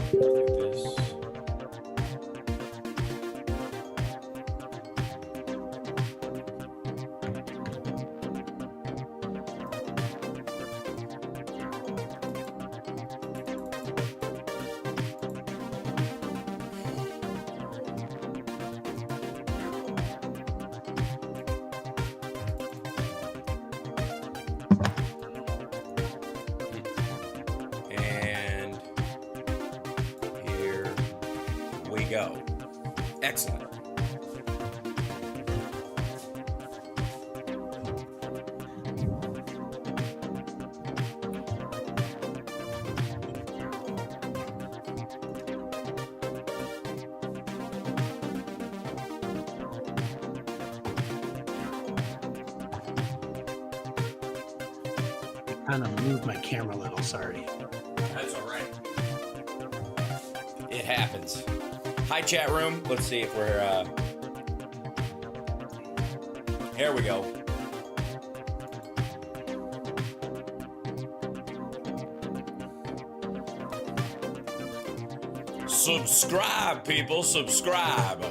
And here we go. Excellent. Kind of moved my camera a little, sorry. That's all right. It happens. Hi, chat room. Let's see if we're, here we go. Subscribe, people, subscribe.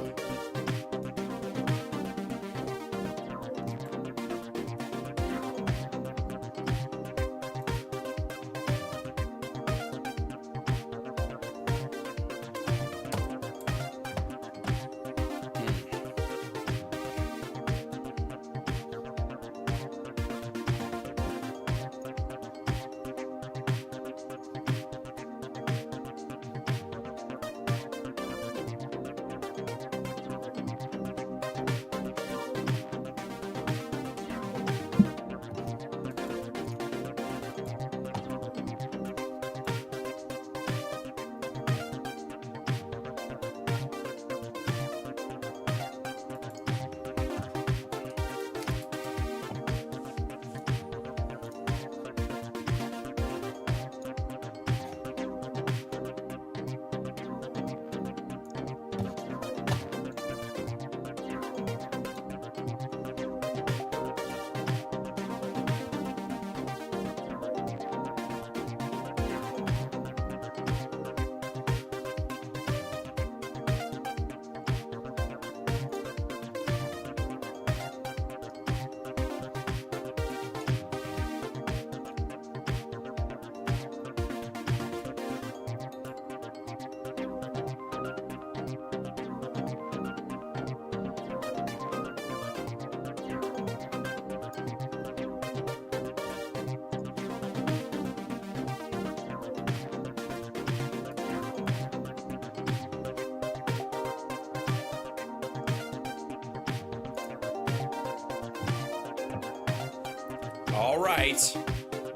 All right,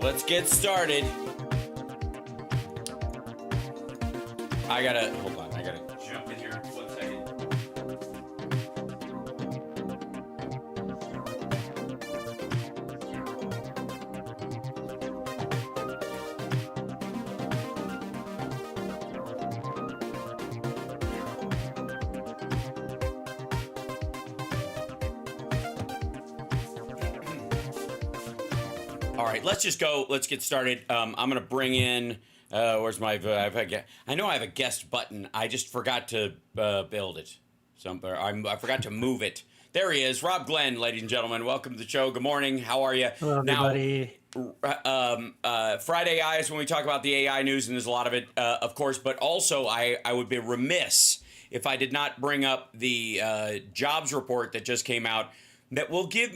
let's get started. Hold on, I gotta jump in here 1 second. All right, let's just go. Let's get started. I'm going to bring in, where's my, I know I have a guest button. I just forgot to build it. I forgot to move it. There he is, Rob Glenn, ladies and gentlemen. Welcome to the show. Good morning. How are you? Hello, everybody. Now, Friday AI is when we talk about the AI news, and there's a lot of it, of course, but also I would be remiss if I did not bring up the jobs report that just came out that will give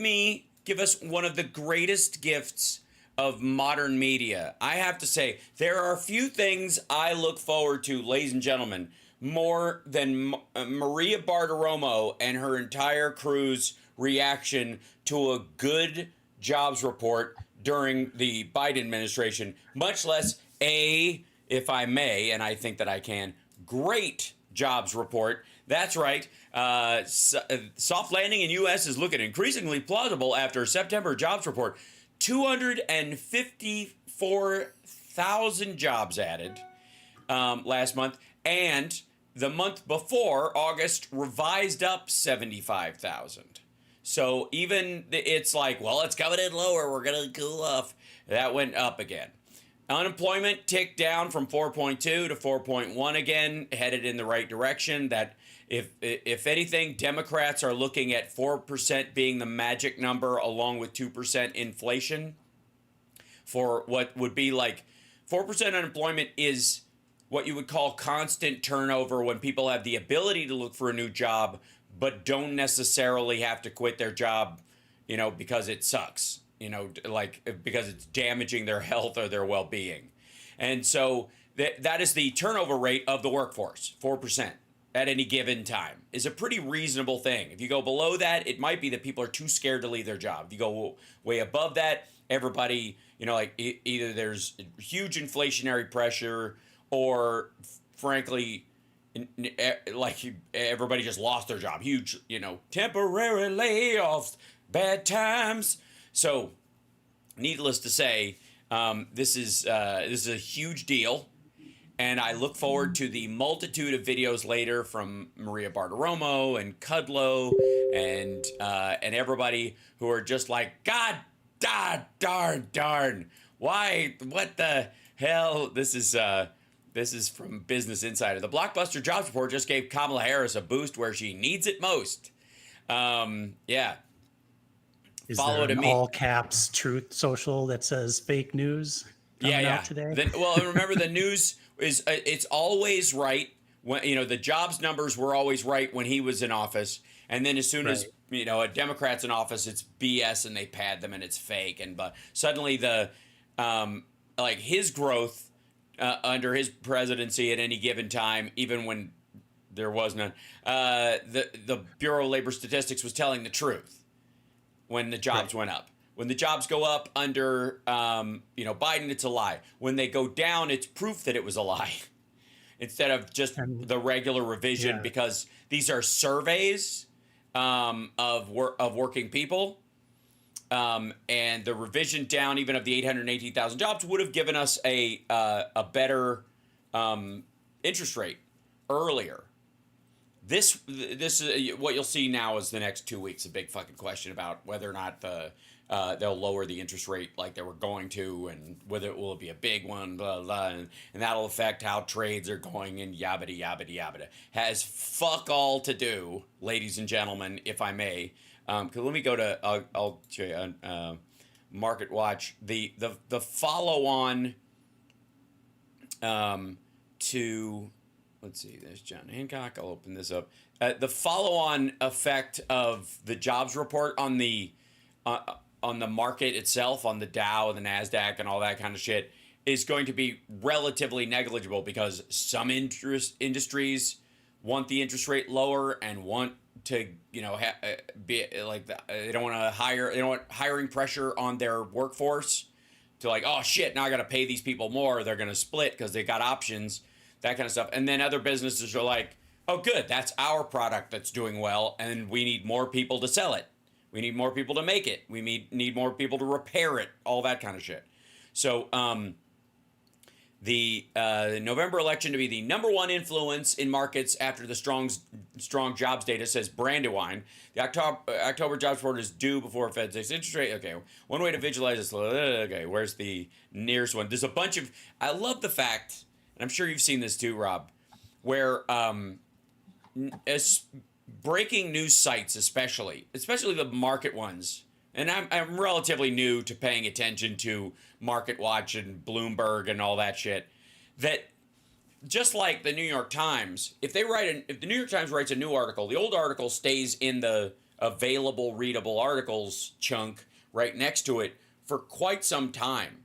us one of the greatest gifts of modern media. I have to say, there are a few things I look forward to, ladies and gentlemen, more than Maria Bartiromo and her entire crew's reaction to a good jobs report during the Biden administration, much less if I may, and I think that I can, great jobs report. That's right. Soft landing in U.S. is looking increasingly plausible after September jobs report. 254,000 jobs added last month. And the month before, August, revised up 75,000. So even it's like, well, it's coming in lower. We're going to cool off. That went up again. Unemployment ticked down from 4.2 to 4.1 again, headed in the right direction. That if anything, Democrats are looking at 4% being the magic number, along with 2% inflation, for what would be like 4% unemployment is what you would call constant turnover, when people have the ability to look for a new job but don't necessarily have to quit their job, because it sucks, like because it's damaging their health or their well-being. And so that is the turnover rate of the workforce. 4% at any given time is a pretty reasonable thing. If you go below that, it might be that people are too scared to leave their job. If you go way above that, everybody, either there's huge inflationary pressure, or frankly, like everybody just lost their job. Huge, temporary layoffs, bad times. So, needless to say, this is a huge deal, and I look forward to the multitude of videos later from Maria Bartiromo and Kudlow and everybody who are just like, God, darn, why, what the hell? This is from Business Insider. The blockbuster jobs report just gave Kamala Harris a boost where she needs it most. Yeah. Is there an all caps Truth Social that says fake news coming out today? Well, remember, the news is it's always right when the jobs numbers were always right when he was in office, and then as soon as a Democrat's in office, it's BS and they pad them and it's fake, but suddenly the like his growth under his presidency at any given time, even when there was none, the Bureau of Labor Statistics was telling the truth when the jobs went up. When the jobs go up under Biden, it's a lie. When they go down, it's proof that it was a lie instead of just the regular revision, because these are surveys of working people. And the revision down even of the 818,000 jobs would have given us a better interest rate earlier. This is what you'll see now is the next 2 weeks, a big fucking question about whether or not they'll lower the interest rate like they were going to, and whether it will be a big one, blah, blah, and that'll affect how trades are going, and yabba yabba. Has fuck all to do, ladies and gentlemen, if I may. Because let me go to, I'll show you, Market Watch, the follow on to, let's see, there's John Hancock. I'll open this up. The follow-on effect of the jobs report on the market itself, on the Dow and the NASDAQ and all that kind of shit, is going to be relatively negligible, because some industries want the interest rate lower and want to, be like, they don't want hiring pressure on their workforce to like, oh shit, now I got to pay these people more. They're going to split because they got options. That kind of stuff. And then other businesses are like, oh, good, that's our product that's doing well, and we need more people to sell it. We need more people to make it. We need more people to repair it, all that kind of shit. So the November election to be the number one influence in markets after the strong jobs data, says Brandywine. The October jobs report is due before Fed takes interest rate. Okay, one way to visualize this. Okay, where's the nearest one? There's a bunch of, I love the fact, and I'm sure you've seen this too, Rob, where as breaking news sites, especially the market ones, and I'm relatively new to paying attention to Market Watch and Bloomberg and all that shit, that just like the New York Times, if the New York Times writes a new article, the old article stays in the available readable articles chunk right next to it for quite some time.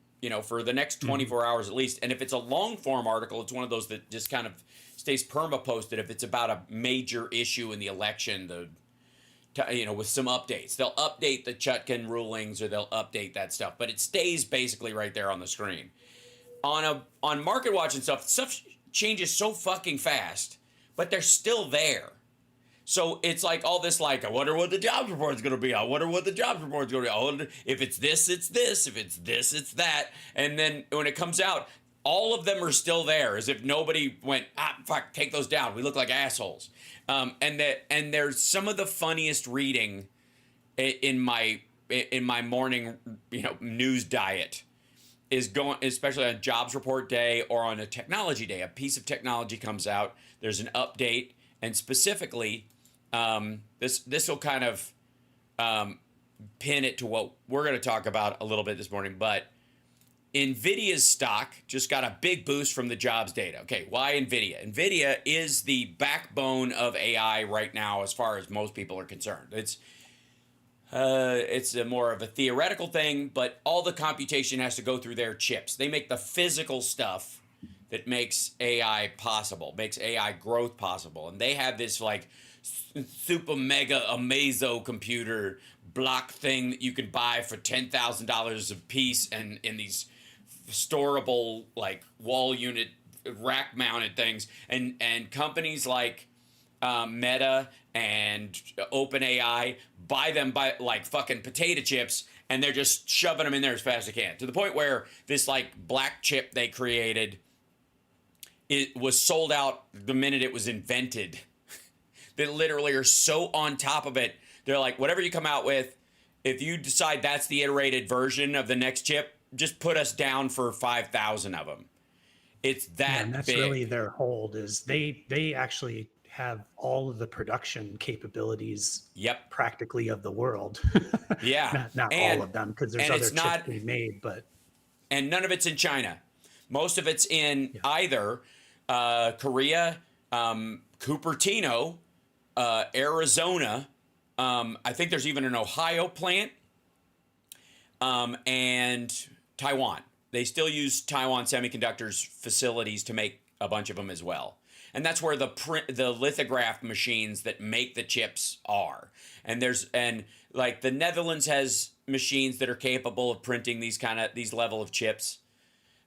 For the next 24 hours at least. And if it's a long form article, it's one of those that just kind of stays perma-posted if it's about a major issue in the election, with some updates. They'll update the Chutkan rulings, or they'll update that stuff, but it stays basically right there on the screen. On Market Watch and stuff changes so fucking fast, but they're still there. So it's like all this, like, I wonder what the jobs report is going to be. I wonder what the jobs report is going to be. I wonder if it's this, it's this. If it's this, it's that. And then when it comes out, all of them are still there, as if nobody went, fuck, take those down. We look like assholes. And there's some of the funniest reading in my morning, news diet. is going, especially on jobs report day or on a technology day. A piece of technology comes out, there's an update, and specifically, this will kind of pin it to what we're going to talk about a little bit this morning. But NVIDIA's stock just got a big boost from the jobs data. Okay, why NVIDIA? NVIDIA is the backbone of AI right now, as far as most people are concerned. It's more of a theoretical thing, but all the computation has to go through their chips. They make the physical stuff that makes AI possible, makes AI growth possible. And they have this like super mega amazo computer block thing that you can buy for $10,000 a piece, and in these storable like wall unit rack mounted things, and companies like Meta and OpenAI buy them by like fucking potato chips, and they're just shoving them in there as fast as they can, to the point where this like black chip they created, it was sold out the minute it was invented. They literally are so on top of it. They're like, whatever you come out with, if you decide that's the iterated version of the next chip, just put us down for 5,000 of them. It's that and that's big. really their hold, is they actually have all of the production capabilities. Yep. Practically of the world. Yeah. not all of them, because there's other it's chips not being made, but. And none of it's in China. Most of it's in either Korea, Cupertino, Arizona. I think there's even an Ohio plant, and Taiwan. They still use Taiwan Semiconductor's facilities to make a bunch of them as well. And that's where the lithograph machines that make the chips are. And like the Netherlands has machines that are capable of printing these level of chips.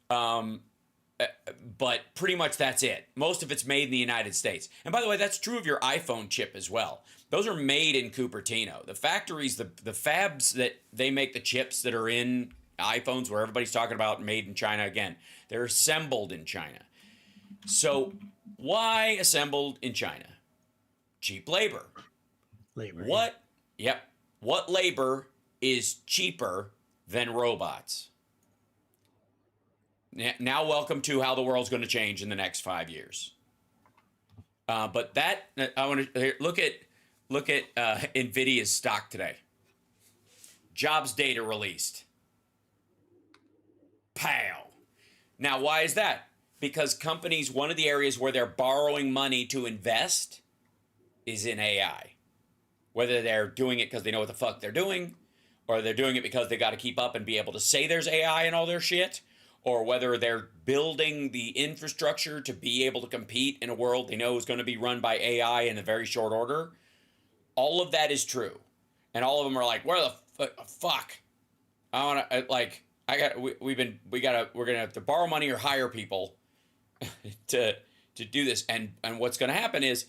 But pretty much that's it. Most of it's made in the United States. And by the way, that's true of your iPhone chip as well. Those are made in Cupertino. The factories, the fabs that they make the chips that are in iPhones, where everybody's talking about made in China again, they're assembled in China. So why assembled in China? Cheap labor. What? Yep. What labor is cheaper than robots? Now, welcome to how the world's going to change in the next 5 years. But that, I want to look at NVIDIA's stock today. Jobs data released. Pow. Now, why is that? Because companies, one of the areas where they're borrowing money to invest is in AI. Whether they're doing it because they know what the fuck they're doing, or they're doing it because they got to keep up and be able to say there's AI in all their shit, or whether they're building the infrastructure to be able to compete in a world they know is going to be run by AI in a very short order. All of that is true. And all of them are like, where the fuck? We're going to have to borrow money or hire people to do this. And what's going to happen is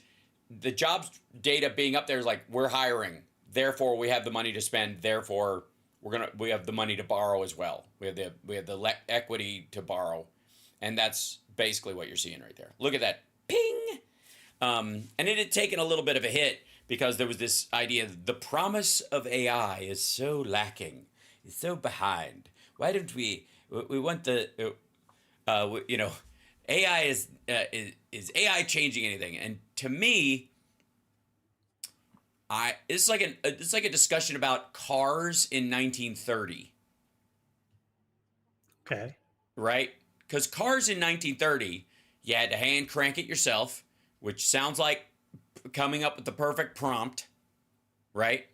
the jobs data being up there is like, we're hiring, therefore we have the money to spend, therefore we have the money to borrow as well. We have the equity to borrow. And that's basically what you're seeing right there. Look at that. Ping. And it had taken a little bit of a hit because there was this idea that the promise of AI is so lacking. It's so behind. Why don't we want AI is AI changing anything? And to me, it's like a discussion about cars in 1930. Okay. Right? Because cars in 1930, you had to hand crank it yourself, which sounds like coming up with the perfect prompt, right?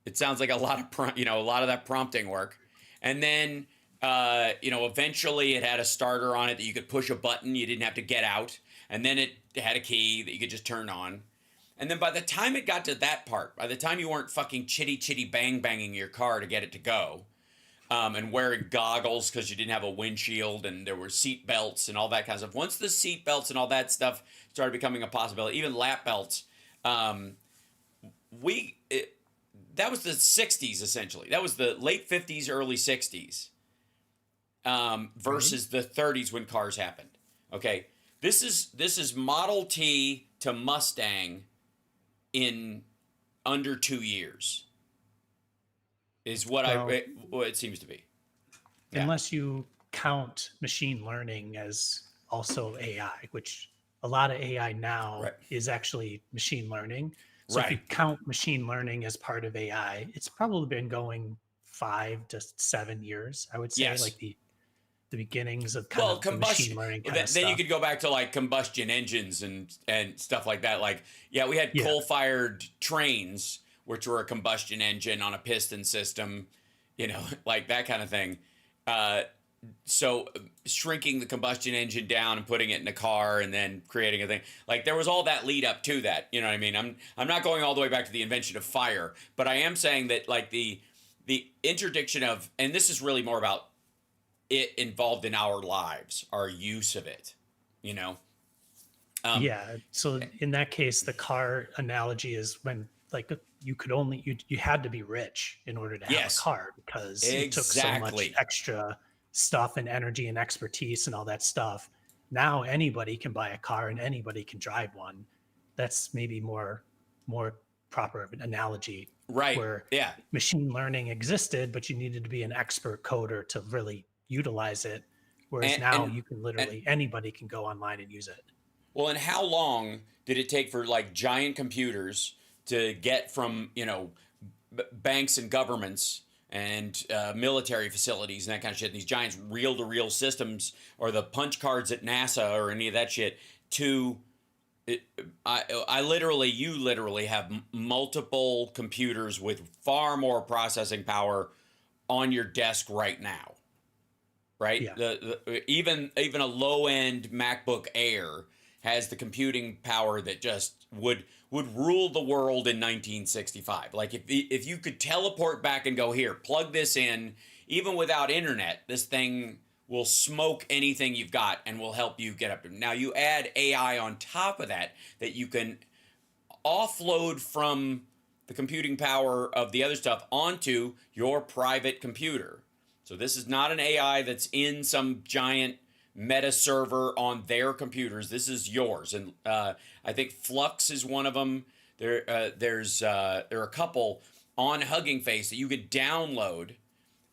It sounds like a lot of that prompting work. And then, eventually it had a starter on it that you could push a button. You didn't have to get out. And then it had a key that you could just turn on. And then by the time it got to that part, by the time you weren't fucking chitty bang banging your car to get it to go, and wearing goggles because you didn't have a windshield, and there were seat belts and all that kind of stuff. Once the seat belts and all that stuff started becoming a possibility, even lap belts, that was the 60s essentially. That was the late 50s, early 60s, versus the 30s when cars happened. Okay, this is Model T to Mustang in under 2 years. Is what it seems to be. Yeah. Unless you count machine learning as also AI, which a lot of AI now Right. is actually machine learning. So if you Right. count machine learning as part of AI, it's probably been going 5 to 7 years, I would say, Yes. like the beginnings of kind Well, of the machine combustion. learning Well, kind of then you stuff. could go back to like combustion engines and stuff like that. Like, yeah, we had Yeah. coal-fired trains, which were a combustion engine on a piston system, like that kind of thing. Uh, so shrinking the combustion engine down and putting it in a car and then creating a thing, like there was all that lead up to that. You know what I mean? I'm not going all the way back to the invention of fire, but I am saying that like the interdiction of, and this is really more about it involved in our lives, our use of it, you know? Um, Yeah. So in that case, the car analogy is when like you had to be rich in order to have a yes, car because it took so much exactly. extra stuff and energy and expertise and all that stuff. Now anybody can buy a car and anybody can drive one. That's maybe more proper of an analogy Right. where Yeah. machine learning existed, but you needed to be an expert coder to really utilize it. Whereas And, now and, you can and, literally anybody can go online and use it. well, and how long did it take for like giant computers to get from, banks and governments and military facilities and that kind of shit, these giant reel to reel systems or the punch cards at NASA or any of that shit to you literally have multiple computers with far more processing power on your desk right now, right? Yeah. Even a low end MacBook Air has the computing power that just would rule the world in 1965. Like if you could teleport back and go here, plug this in, even without internet, this thing will smoke anything you've got and will help you get up. Now you add AI on top of that you can offload from the computing power of the other stuff onto your private computer. So this is not an AI that's in some giant meta server on their computers. This is yours, and I think Flux is one of them. There are a couple on Hugging Face that you could download,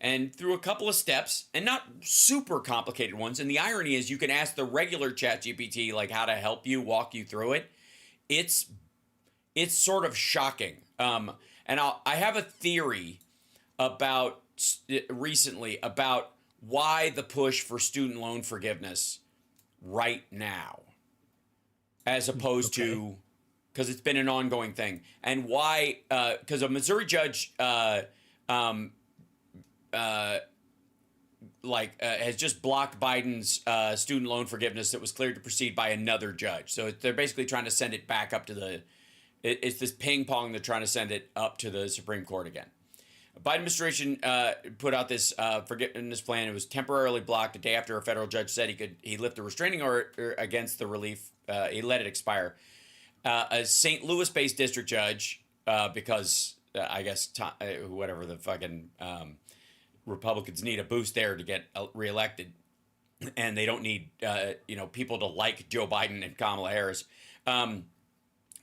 and through a couple of steps, and not super complicated ones. And the irony is, you can ask the regular ChatGPT like how to help you, walk you through it. It's sort of shocking. And I have a theory about recently about why the push for student loan forgiveness right now, as opposed to, because it's been an ongoing thing, and why, because a Missouri judge has just blocked Biden's student loan forgiveness that was cleared to proceed by another judge. So they're basically trying to send it back up to it's this ping pong. They're trying to send it up to the Supreme Court again. Biden administration put out this forgiveness plan. It was temporarily blocked a day after a federal judge said he lift a restraining order against the relief. He let it expire. A St. Louis-based district judge, because I guess whatever the fucking Republicans need a boost there to get reelected, and they don't need people to like Joe Biden and Kamala Harris.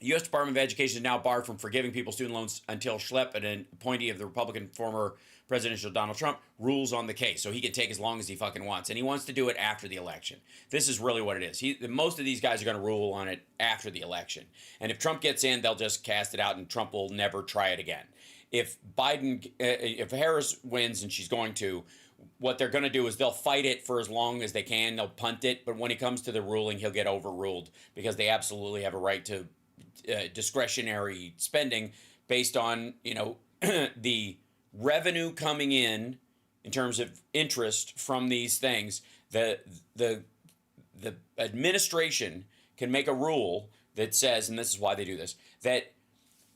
U.S. Department of Education is now barred from forgiving people student loans until Schlepp, an appointee of the Republican former presidential Donald Trump, rules on the case. So he can take as long as he fucking wants. And he wants to do it after the election. This is really what it is. Most of these guys are going to rule on it after the election. And if Trump gets in, they'll just cast it out and Trump will never try it again. If Harris wins, and she's going to, what they're going to do is they'll fight it for as long as they can. They'll punt it. But when he comes to the ruling, he'll get overruled because they absolutely have a right to discretionary spending based on the revenue coming in terms of interest from these things. The administration can make a rule that says, and this is why they do this, that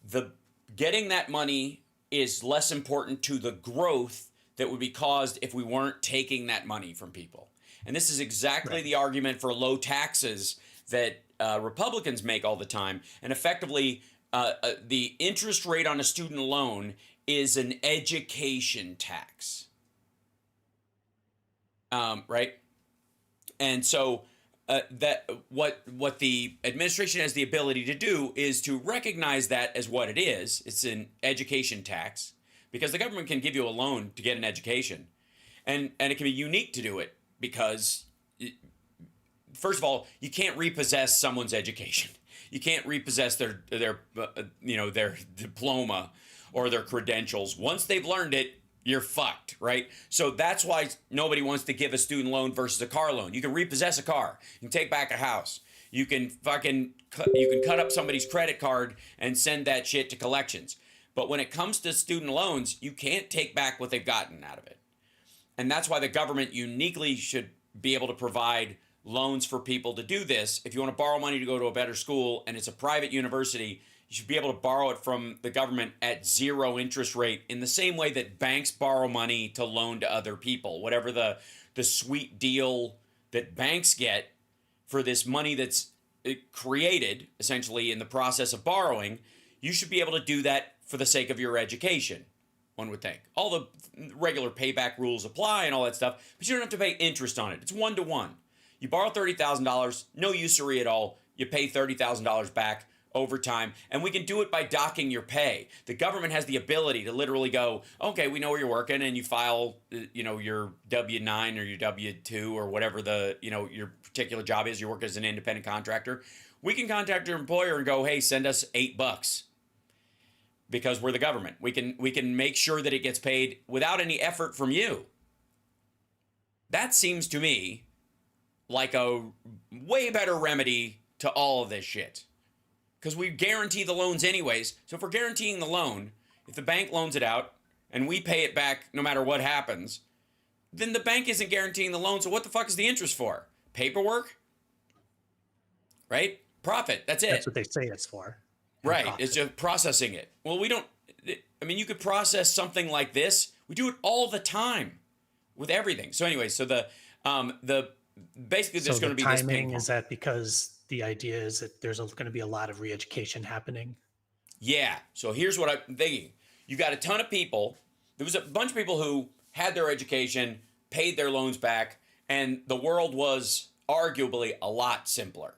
the getting that money is less important to the growth that would be caused if we weren't taking that money from people. And this is exactly the argument for low taxes that Republicans make all the time. And effectively, the interest rate on a student loan is an education tax. Right? And so that what the administration has the ability to do is to recognize that as what it is. It's an education tax, because the government can give you a loan to get an education, and it can be unique to do it. because first of all, you can't repossess someone's education. You can't repossess their their diploma or their credentials. Once they've learned it, you're fucked, right? So that's why nobody wants to give a student loan versus a car loan. You can repossess a car. You can take back a house. You can cut up somebody's credit card and send that shit to collections. But when it comes to student loans, you can't take back what they've gotten out of it. And that's why the government uniquely should be able to provide loans for people to do this. If you want to borrow money to go to a better school and it's a private university, you should be able to borrow it from the government at 0 interest rate, in the same way that banks borrow money to loan to other people. Whatever the sweet deal that banks get for this money that's created essentially in the process of borrowing, you should be able to do that for the sake of your education, one would think. All the regular payback rules apply and all that stuff, but you don't have to pay interest on it. It's 1-to-1. You borrow $30,000, no usury at all. You pay $30,000 back over time, and we can do it by docking your pay. The government has the ability to literally go, okay, we know where you're working, and you file, your W-9 or your W-2 or whatever your particular job is. You work as an independent contractor. We can contact your employer and go, hey, send us $8 because we're the government. We can make sure that it gets paid without any effort from you. That seems to me like a way better remedy to all of this shit. Because we guarantee the loans anyways. So if we're guaranteeing the loan, if the bank loans it out and we pay it back no matter what happens, then the bank isn't guaranteeing the loan. So what the fuck is the interest for? Paperwork? Right? Profit. That's it. That's what they say it's for. Right. Profit. It's just processing it. Well, you could process something like this. We do it all the time with everything. So anyway, so basically there's going to be this timing. Is that because the idea is that there's going to be a lot of re-education happening? Yeah. So here's what I'm thinking. You got a ton of people. There was a bunch of people who had their education, paid their loans back, and the world was arguably a lot simpler.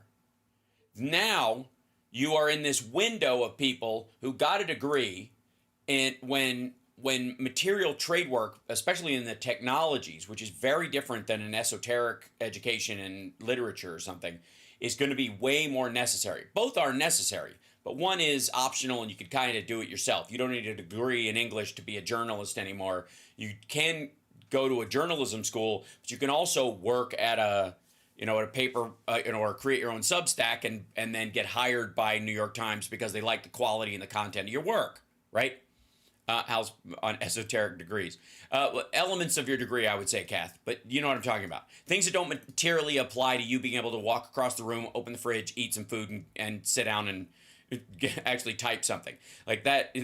Now you are in this window of people who got a degree, and when material trade work, especially in the technologies, which is very different than an esoteric education in literature or something, is going to be way more necessary. Both are necessary, but one is optional and you can kind of do it yourself. You don't need a degree in English to be a journalist anymore. You can go to a journalism school, but you can also work at a paper, or create your own Substack and then get hired by New York Times because they like the quality and the content of your work, right? On esoteric degrees. Elements of your degree, I would say, Kath, but you know what I'm talking about. Things that don't materially apply to you being able to walk across the room, open the fridge, eat some food, and sit down and actually type something. Like that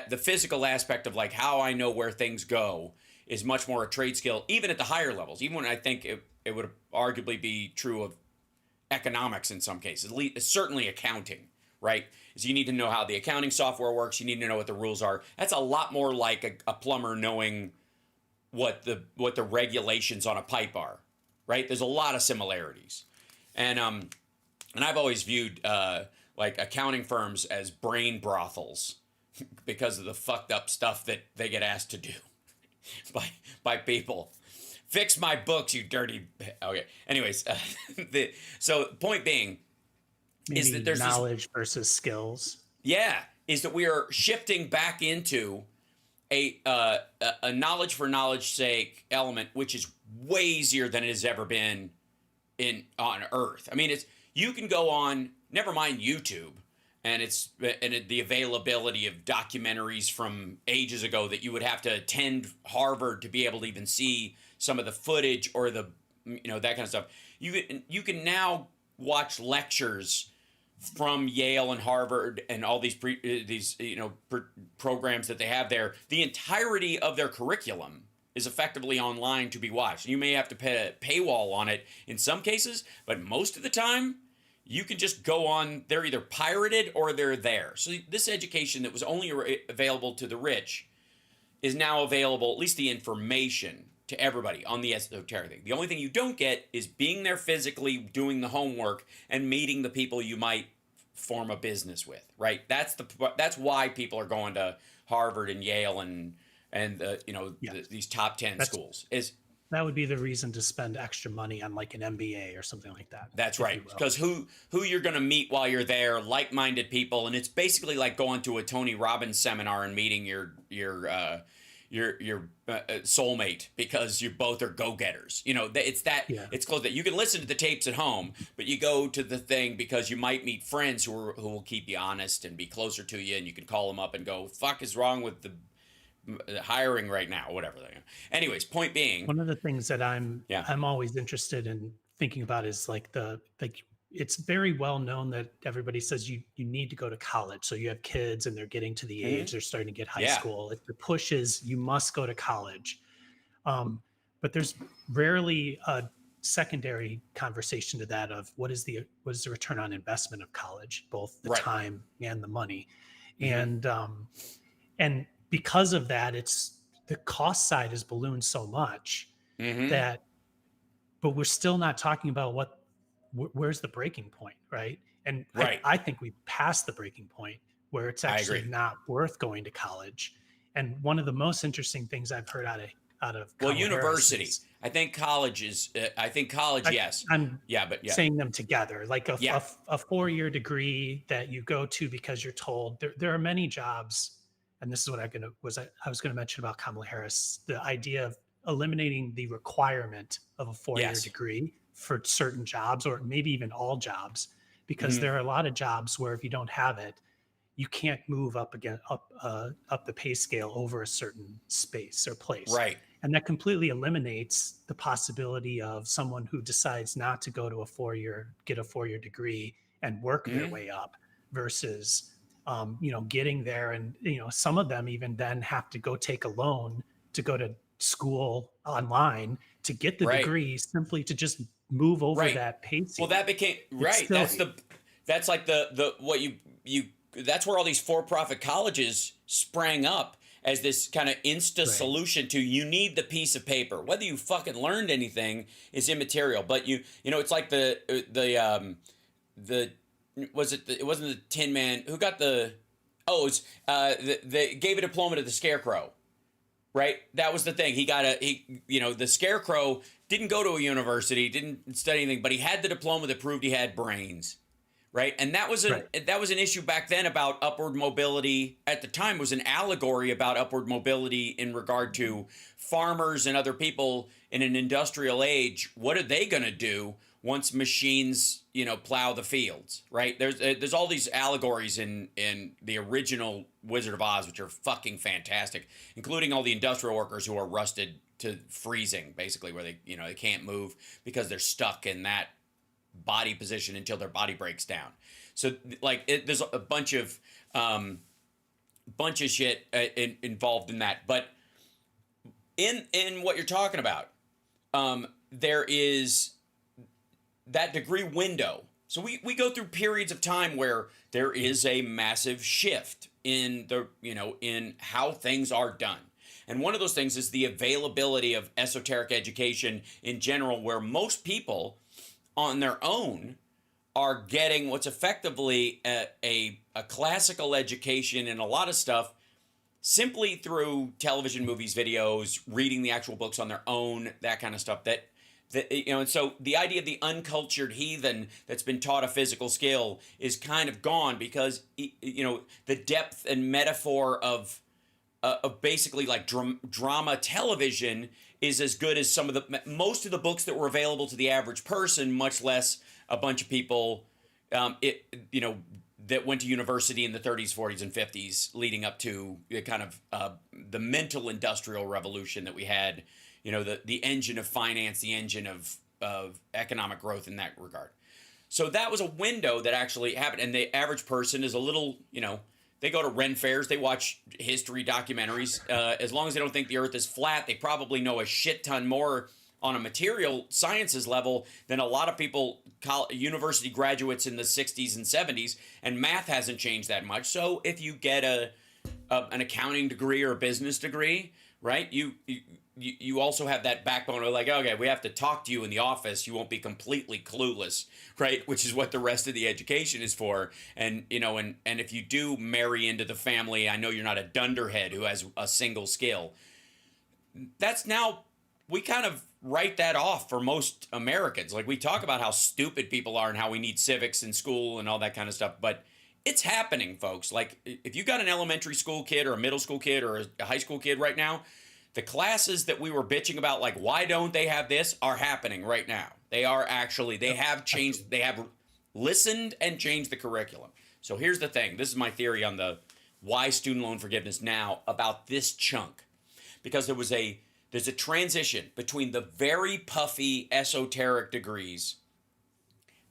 the physical aspect of like how I know where things go is much more a trade skill, even at the higher levels, even when I think it would arguably be true of economics in some cases, at least certainly accounting, right? Is you need to know how the accounting software works. You need to know what the rules are. That's a lot more like a plumber knowing what the regulations on a pipe are, right? There's a lot of similarities, and I've always viewed like accounting firms as brain brothels because of the fucked up stuff that they get asked to do by people. Fix my books, you dirty. Okay. Anyways, so point being. Maybe is that there's knowledge versus skills. Yeah, is that we are shifting back into a knowledge for knowledge sake element, which is way easier than it has ever been on Earth. I mean, you can go on, never mind YouTube, and the availability of documentaries from ages ago that you would have to attend Harvard to be able to even see some of the footage or that kind of stuff. You can now watch lectures from Yale and Harvard and all these programs that they have there. The entirety of their curriculum is effectively online to be watched. You may have to pay a paywall on it in some cases, but most of the time you can just go on. They're either pirated or they're there. So this education that was only available to the rich is now available, at least the information, to everybody on the esoteric thing. The only thing you don't get is being there physically, doing the homework, and meeting the people you might form a business with, right? That's why people are going to Harvard and Yale and these top 10 schools. that would be the reason to spend extra money on like an MBA or something like that. That's if you right. will. Because who you're going to meet while you're there, like-minded people, and it's basically like going to a Tony Robbins seminar and meeting your soulmate, because you both are go-getters. You know, it's that Yeah. it's close that you can listen to the tapes at home, but you go to the thing because you might meet friends who will keep you honest and be closer to you, and you can call them up and go, "Fuck is wrong with the hiring right now?" Whatever. Anyways, point being, One of the things that yeah. I'm always interested in thinking about is like it's very well known that everybody says you need to go to college. So you have kids and they're getting to the age, Mhm. they're starting to get high Yeah. school. If the push is you must go to college. But there's rarely a secondary conversation to that of what is the return on investment of college, both the Right. time and the money. Hmm. And because of that, it's the cost side has ballooned so much Hmm. that, but we're still not talking about where's the breaking point, right? And Right. I think we passed the breaking point where it's I actually agree. not worth going to college. And one of the most interesting things I've heard out of Well, Kamala Harris university. is I think college is. I think college. I, Yes. I'm Yeah. But yeah. saying them together, like Yeah. a 4-year degree that you go to because you're told there are many jobs. And this is what I was going to mention about Kamala Harris, the idea of eliminating the requirement of a 4-year Yes. degree for certain jobs, or maybe even all jobs, because Hmm. there are a lot of jobs where if you don't have it, you can't move up the pay scale over a certain space or place. Right. And that completely eliminates the possibility of someone who decides not to go to get a 4-year degree and work their Hmm. way up versus getting there. And some of them even then have to go take a loan to go to school online to get the Right. degree, simply to just move over Right. that pay Well, ceiling. that became It's right. still That's like the what you. That's where all these for-profit colleges sprang up as this kind of insta right. solution to, you need the piece of paper. Whether you fucking learned anything is immaterial. But it's like the was it it wasn't the Tin Man who got the, oh, it's they gave a diploma to the Scarecrow. Right, that was the thing. The Scarecrow didn't go to a university, didn't study anything, but he had the diploma that proved he had brains. Right, and Right. that was an issue back then about upward mobility. At the time, was an allegory about upward mobility in regard to farmers and other people in an industrial age. What are they going to do once machines, plow the fields? Right, there's all these allegories in the original Wizard of Oz, which are fucking fantastic, including all the industrial workers who are rusted to freezing, basically, where they can't move because they're stuck in that body position until their body breaks down. So there's a bunch of shit involved in that. But in what you're talking about, there is that degree window. So we go through periods of time where there is a massive shift in in how things are done. And one of those things is the availability of esoteric education in general, where most people on their own are getting what's effectively a classical education in a lot of stuff simply through television, movies, videos, reading the actual books on their own, that kind of stuff. And so the idea of the uncultured heathen that's been taught a physical skill is kind of gone, because the depth and metaphor of basically like drama television is as good as most of the books that were available to the average person, much less a bunch of people that went to university in the 30s, 40s, and 50s, leading up to the mental industrial revolution that we had, the engine of finance, the engine of economic growth in that regard. So that was a window that actually happened, and the average person is a little, they go to Ren fairs, they watch history documentaries. As long as they don't think the earth is flat, they probably know a shit ton more on a material sciences level than a lot of people, university graduates in the 60s and 70s, and math hasn't changed that much. So if you get an accounting degree or a business degree, right, you also have that backbone of like, okay, we have to talk to you in the office. You won't be completely clueless, right? Which is what the rest of the education is for. And and if you do marry into the family, I know you're not a dunderhead who has a single skill. That's now we kind of write that off for most Americans. Like we talk about how stupid people are and how we need civics in school and all that kind of stuff, but it's happening, folks. Like if you got an elementary school kid or a middle school kid or a high school kid right now, the classes that we were bitching about, like why don't they have this, are happening right now. They are actually, they have changed, they have listened and changed the curriculum. So here's the thing. This is my theory on the why student loan forgiveness now about this chunk. Because there's a transition between the very puffy esoteric degrees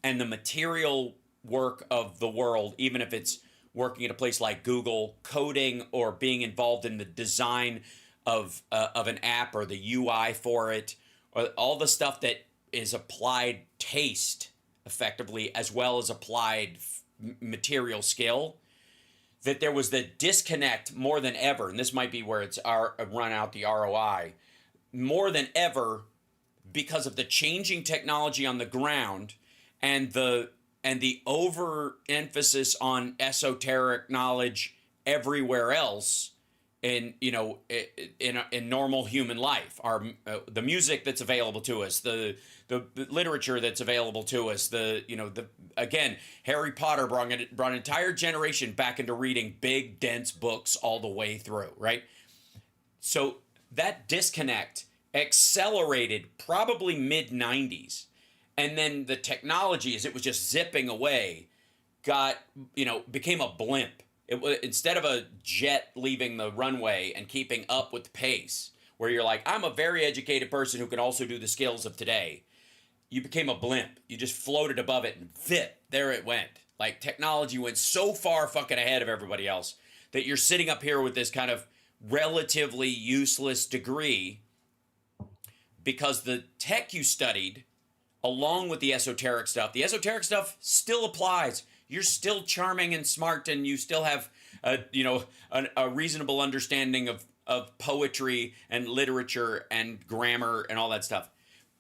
and the material work of the world, even if it's working at a place like Google, coding, or being involved in the design of an app or the UI for it, or all the stuff that is applied taste effectively as well as applied material skill, that there was the disconnect more than ever, and this might be where it's run out the ROI, more than ever because of the changing technology on the ground and the overemphasis on esoteric knowledge everywhere else in normal human life. The music that's available to us, the literature that's available to us, again, Harry Potter brought an entire generation back into reading big dense books all the way through, right? So that disconnect accelerated probably mid 90s, and then the technology, as it was just zipping away, became a blimp. Instead of a jet leaving the runway and keeping up with the pace, where you're like, I'm a very educated person who can also do the skills of today, you became a blimp. You just floated above it and there it went. Like technology went so far fucking ahead of everybody else that you're sitting up here with this kind of relatively useless degree because the tech you studied, along with the esoteric stuff still applies. You're still charming and smart, and you still have a reasonable understanding of poetry and literature and grammar and all that stuff.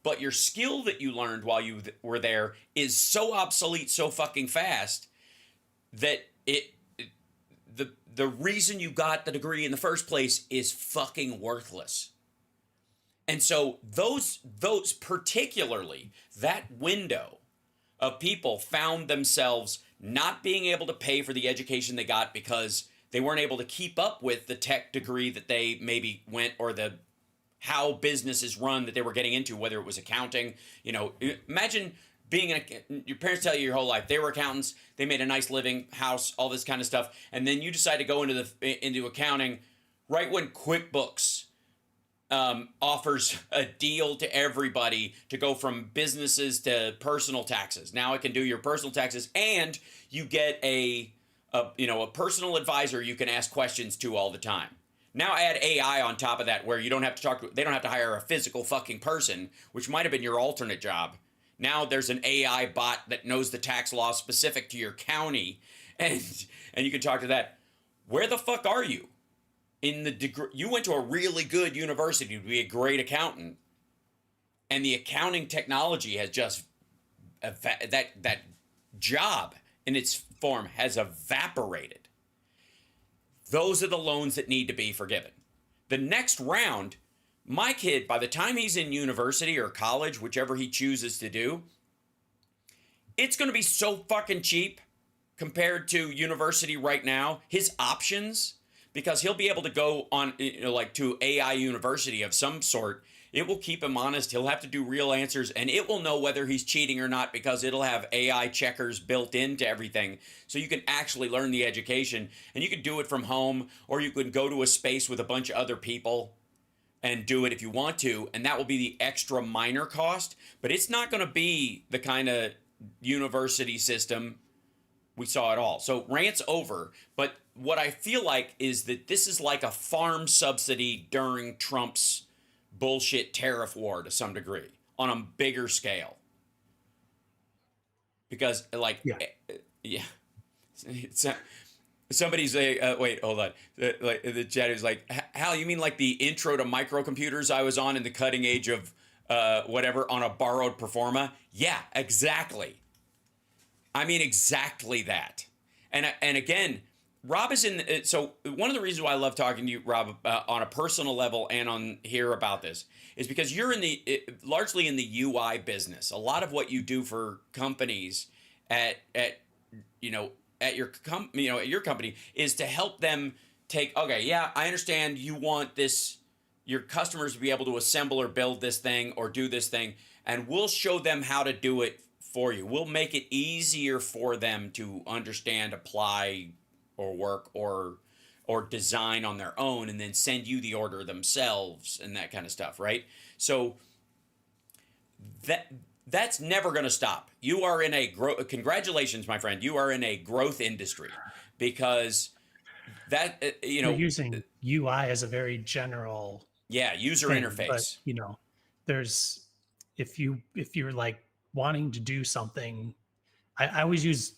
But your skill that you learned while you were there is so obsolete so fucking fast that the reason you got the degree in the first place is fucking worthless. And so those particularly, that window of people found themselves not being able to pay for the education they got because they weren't able to keep up with the tech degree that they maybe went, or the how business is run that they were getting into, whether it was accounting. Imagine being your parents tell you your whole life they were accountants, they made a nice living, house, all this kind of stuff, and then you decide to go into accounting right when QuickBooks offers a deal to everybody to go from businesses to personal taxes. Now it can do your personal taxes, and you get a personal advisor you can ask questions to all the time. Now add AI on top of that, where they don't have to hire a physical fucking person, which might have been your alternate job. Now there's an AI bot that knows the tax law specific to your county, and you can talk to that. Where the fuck are you? In the degree, you went to a really good university to be a great accountant, and the accounting technology has just that job in its form has evaporated. Those are the loans that need to be forgiven. The next round, my kid, by the time he's in university or college, whichever he chooses to do, it's going to be so fucking cheap compared to university right now. His options, because he'll be able to go on, to AI university of some sort. It will keep him honest. He'll have to do real answers, and it will know whether he's cheating or not because it'll have AI checkers built into everything. So you can actually learn the education, and you can do it from home, or you can go to a space with a bunch of other people and do it if you want to, and that will be the extra minor cost. But it's not going to be the kind of university system we saw it all. So rant's over. But what I feel like is that this is like a farm subsidy during Trump's bullshit tariff war to some degree on a bigger scale. Because somebody's wait, hold on. The chat is like, Hal, you mean like the intro to microcomputers I was on in the cutting age of whatever on a borrowed Performa? Yeah, exactly. I mean exactly that. And again, Rob is in. So one of the reasons why I love talking to you, Rob, on a personal level and on here about this is because you're in the largely in the UI business. A lot of what you do for companies at you know at your at your company is to help them take. Okay, yeah, I understand you want this your customers to be able to assemble or build this thing or do this thing, and we'll show them how to do it for you. We'll make it easier for them to understand, apply, or work or design on their own, and then send you the order themselves and that kind of stuff, right? So that's never going to stop. You are in a congratulations, my friend. You are in a growth industry because that You're using UI as a very general user thing, interface. but there's if you're like wanting to do something, I always use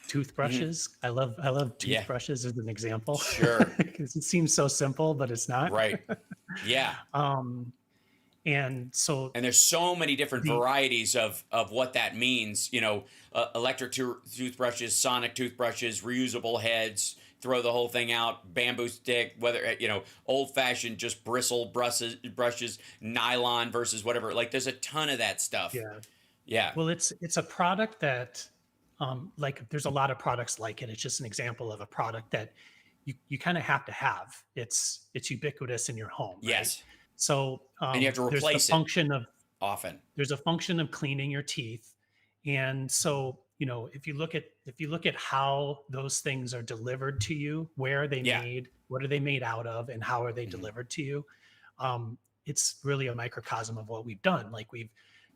toothbrushes. I love toothbrushes as an example. Sure. Because it seems so simple, but it's not. Right. Yeah. And so and there's so many different varieties of what that means. Electric toothbrushes, sonic toothbrushes, reusable heads, throw the whole thing out, bamboo stick, whether old fashioned just bristle brushes, nylon versus whatever. Like there's a ton of that stuff. Yeah. Well, it's a product that like there's a lot of products like it. It's just an example of a product that you kind of have to have. It's ubiquitous in your home. Right? Yes. So and you have to replace it often. There's a function of cleaning your teeth, and so if you look at how those things are delivered to you, where are they made, what are they made out of, and how are they delivered to you, it's really a microcosm of what we've done. Like we've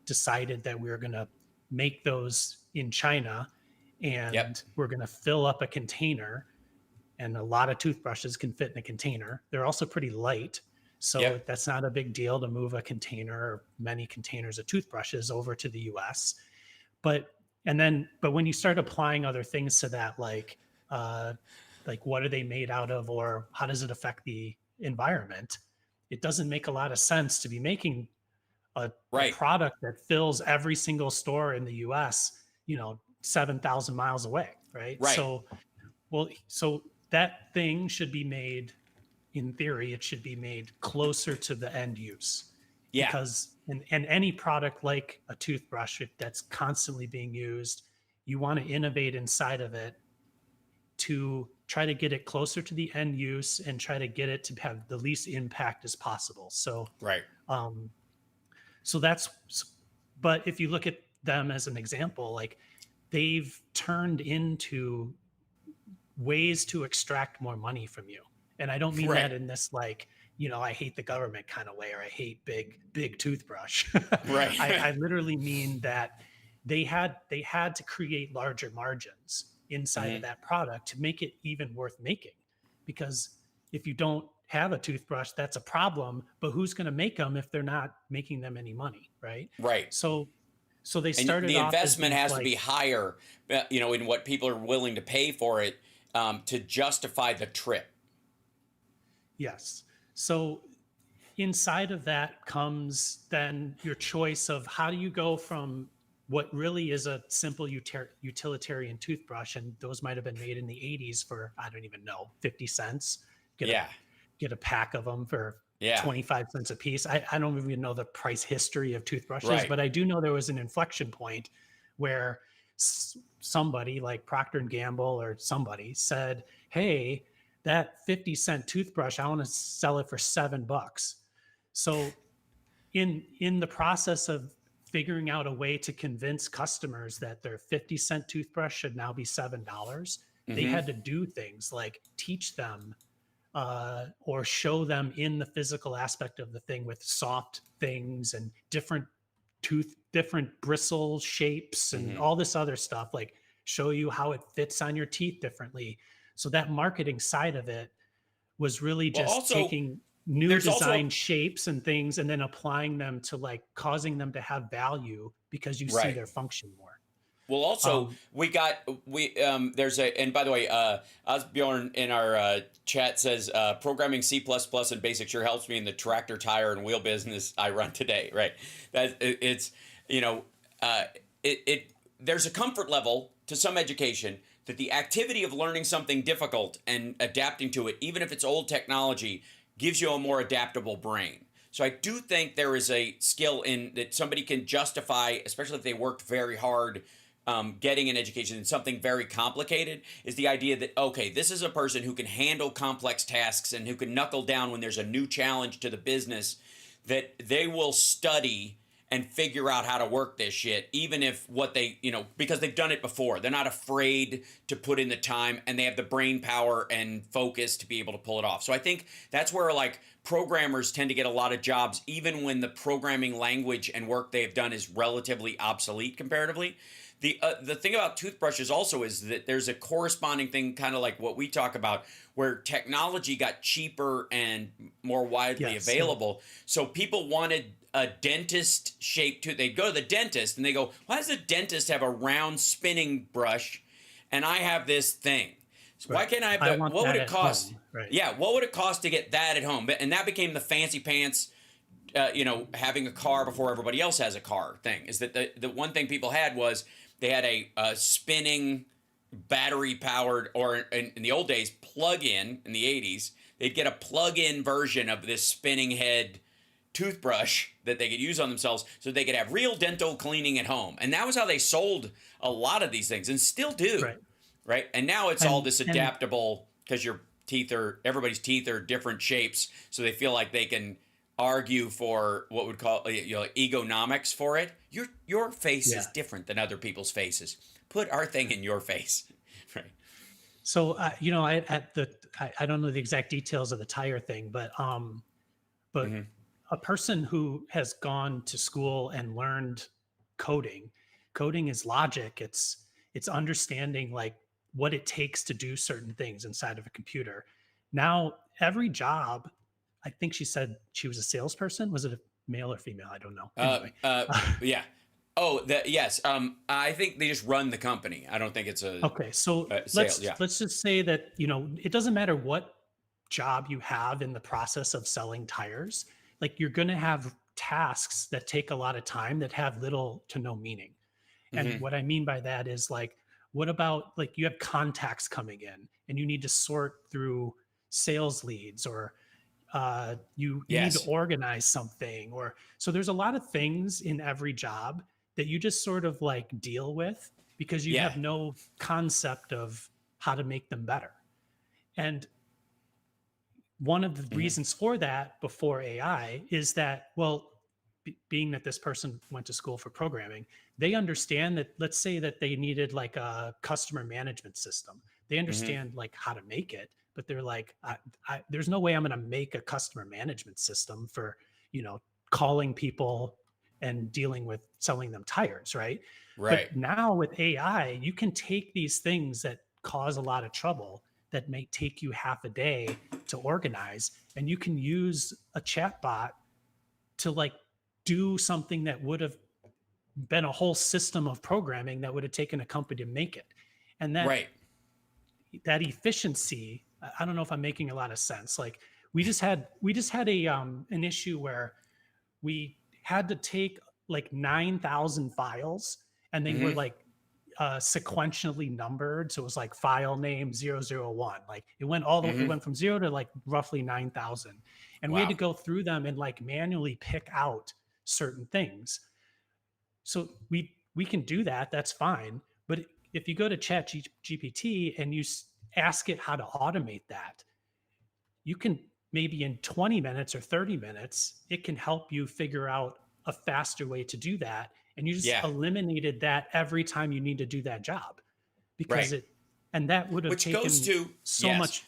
decided that we're going to make those in China, and we're going to fill up a container, and a lot of toothbrushes can fit in a container. They're also pretty light. So that's not a big deal to move a container or many containers of toothbrushes over to the US. But when you start applying other things to that, like what are they made out of, or how does it affect the environment? It doesn't make a lot of sense to be making a product that fills every single store in the US, 7,000 miles away. Right. So that thing should be made, in theory, it should be made closer to the end use. Yeah. Because and any product like a toothbrush that's constantly being used, you want to innovate inside of it to try to get it closer to the end use and try to get it to have the least impact as possible. So but if you look at them as an example, like they've turned into ways to extract more money from you. And I don't mean that in this like, I hate the government kind of way, or I hate big toothbrush. Right. I literally mean that they had to create larger margins inside of that product to make it even worth making. Because if you don't have a toothbrush, that's a problem. But who's going to make them if they're not making them any money, right? Right. So they started. The investment has to be higher, in what people are willing to pay for it to justify the trip. Yes. So inside of that comes then your choice of how do you go from what really is a simple utilitarian toothbrush, and those might have been made in the 80s for, I don't even know, 50 cents. Get a pack of them for 25 cents a piece. I don't even know the price history of toothbrushes, but I do know there was an inflection point where somebody like Procter & Gamble or somebody said, hey, that 50-cent toothbrush, I want to sell it for $7. So in the process of figuring out a way to convince customers that their 50-cent toothbrush should now be $7, they had to do things like teach them or show them in the physical aspect of the thing with soft things and different bristle shapes and all this other stuff, like show you how it fits on your teeth differently. So that marketing side of it was really just taking new design shapes and things and then applying them to like causing them to have value because you see their function more. Well, also there's and by the way, Osbjorn in our chat says programming C++ and BASIC sure helps me in the tractor, tire, and wheel business I run today. Right, there's a comfort level to some education that the activity of learning something difficult and adapting to it, even if it's old technology, gives you a more adaptable brain. So I do think there is a skill in that somebody can justify, especially if they worked very hard, getting an education in something very complicated, is the idea that, okay, this is a person who can handle complex tasks and who can knuckle down when there's a new challenge to the business, that they will study and figure out how to work this shit, even if what they, because they've done it before. They're not afraid to put in the time, and they have the brain power and focus to be able to pull it off. So I think that's where, like, programmers tend to get a lot of jobs, even when the programming language and work they've done is relatively obsolete comparatively. The thing about toothbrushes also is that there's a corresponding thing, kind of like what we talk about, where technology got cheaper and more widely available. So people wanted a dentist shaped tooth. They'd go to the dentist and they go, why does the dentist have a round spinning brush and I have this thing? So why can't I have that? What would it cost? Right. Yeah, what would it cost to get that at home? And that became the fancy pants, having a car before everybody else has a car thing. Is that the one thing people had was they had a spinning battery powered, or in the old days, plug-in in the 80s. They'd get a plug-in version of this spinning head toothbrush that they could use on themselves so they could have real dental cleaning at home. And that was how they sold a lot of these things, and still do. Right? And now it's all this adaptable, because everybody's teeth are different shapes, so they feel like they can argue for what would call egonomics for it. Your face is different than other people's faces. Put our thing in your face. Right. So I don't know the exact details of the tire thing, but a person who has gone to school and learned coding is logic. It's understanding like what it takes to do certain things inside of a computer. Now, every job, I think she said she was a salesperson. Was it a male or female? I don't know. Anyway. Yeah. Oh, yes. I think they just run the company. I don't think it's a okay. So let's just say that it doesn't matter what job you have in the process of selling tires. Like, you're going to have tasks that take a lot of time that have little to no meaning. And what I mean by that is, like, what about, like, you have contacts coming in and you need to sort through sales leads, or you need to organize something, or so there's a lot of things in every job that you just sort of like deal with because you have no concept of how to make them better. And one of the reasons for that before AI is that, well, being that this person went to school for programming, they understand that, let's say that they needed like a customer management system. They understand like how to make it, but they're like, there's no way I'm going to make a customer management system for, calling people and dealing with selling them tires. Right. But now with AI, you can take these things that cause a lot of trouble that may take you half a day to organize, and you can use a chatbot to like do something that would have been a whole system of programming that would have taken a company to make it. And that efficiency, I don't know if I'm making a lot of sense. Like, we just had an issue where we had to take like 9,000 files, and they were like sequentially numbered. So it was like file name 001. Like, it went all the way, it went from 0 to like roughly 9,000. And we had to go through them and like manually pick out certain things. So we can do that. That's fine. But if you go to Chat GPT and you ask it how to automate that, you can maybe in 20 minutes or 30 minutes, it can help you figure out a faster way to do that. And you just eliminated that every time you need to do that job, because and that would have taken so much.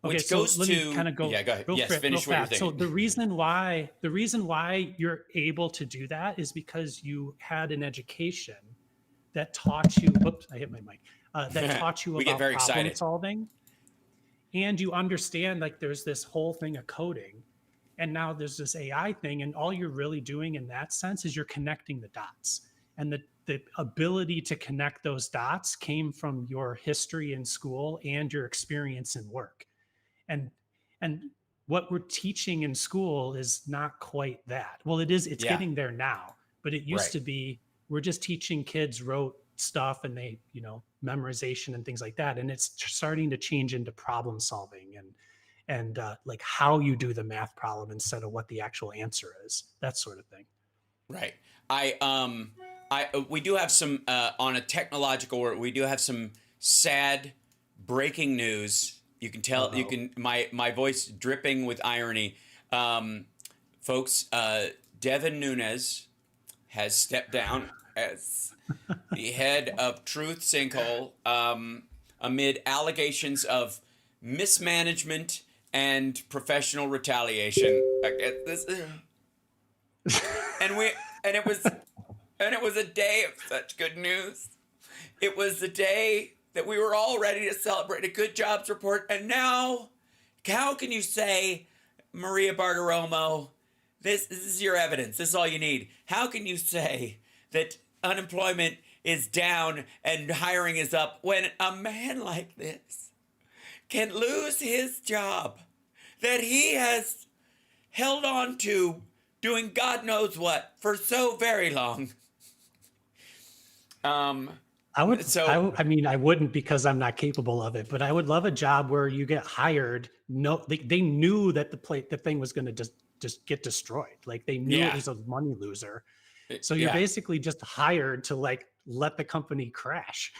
Okay, so let me kind of go. Yeah, go ahead. Finish what you're thinking. So the reason why you're able to do that is because you had an education that taught you. Whoops, I hit my mic. That taught you about problem solving, and you understand like there's this whole thing of coding, and now there's this AI thing, and all you're really doing in that sense is you're connecting the dots, and the ability to connect those dots came from your history in school and your experience in work. And what we're teaching in school is not quite that. Well, it is, it's getting there now, but it used to be, we're just teaching kids rote stuff, and they, memorization and things like that. And it's starting to change into problem solving and like how you do the math problem instead of what the actual answer is, that sort of thing. Right. We do have some on a technological world. We do have some sad breaking news. You can tell. You can my voice dripping with irony, folks. Devin Nunes has stepped down as the head of Truth Sinkhole amid allegations of mismanagement and professional retaliation. And it was a day of such good news. It was the day that we were all ready to celebrate a good jobs report, and now, how can you say, Maria Bartiromo, this is your evidence. This is all you need. How can you say that unemployment is down and hiring is up when a man like this can lose his job that he has held on to doing God knows what for so very long? I wouldn't, because I'm not capable of it, but I would love a job where you get hired. No, they knew that the thing was going to just get destroyed. Like they knew it was a money loser. So you're basically just hired to like let the company crash.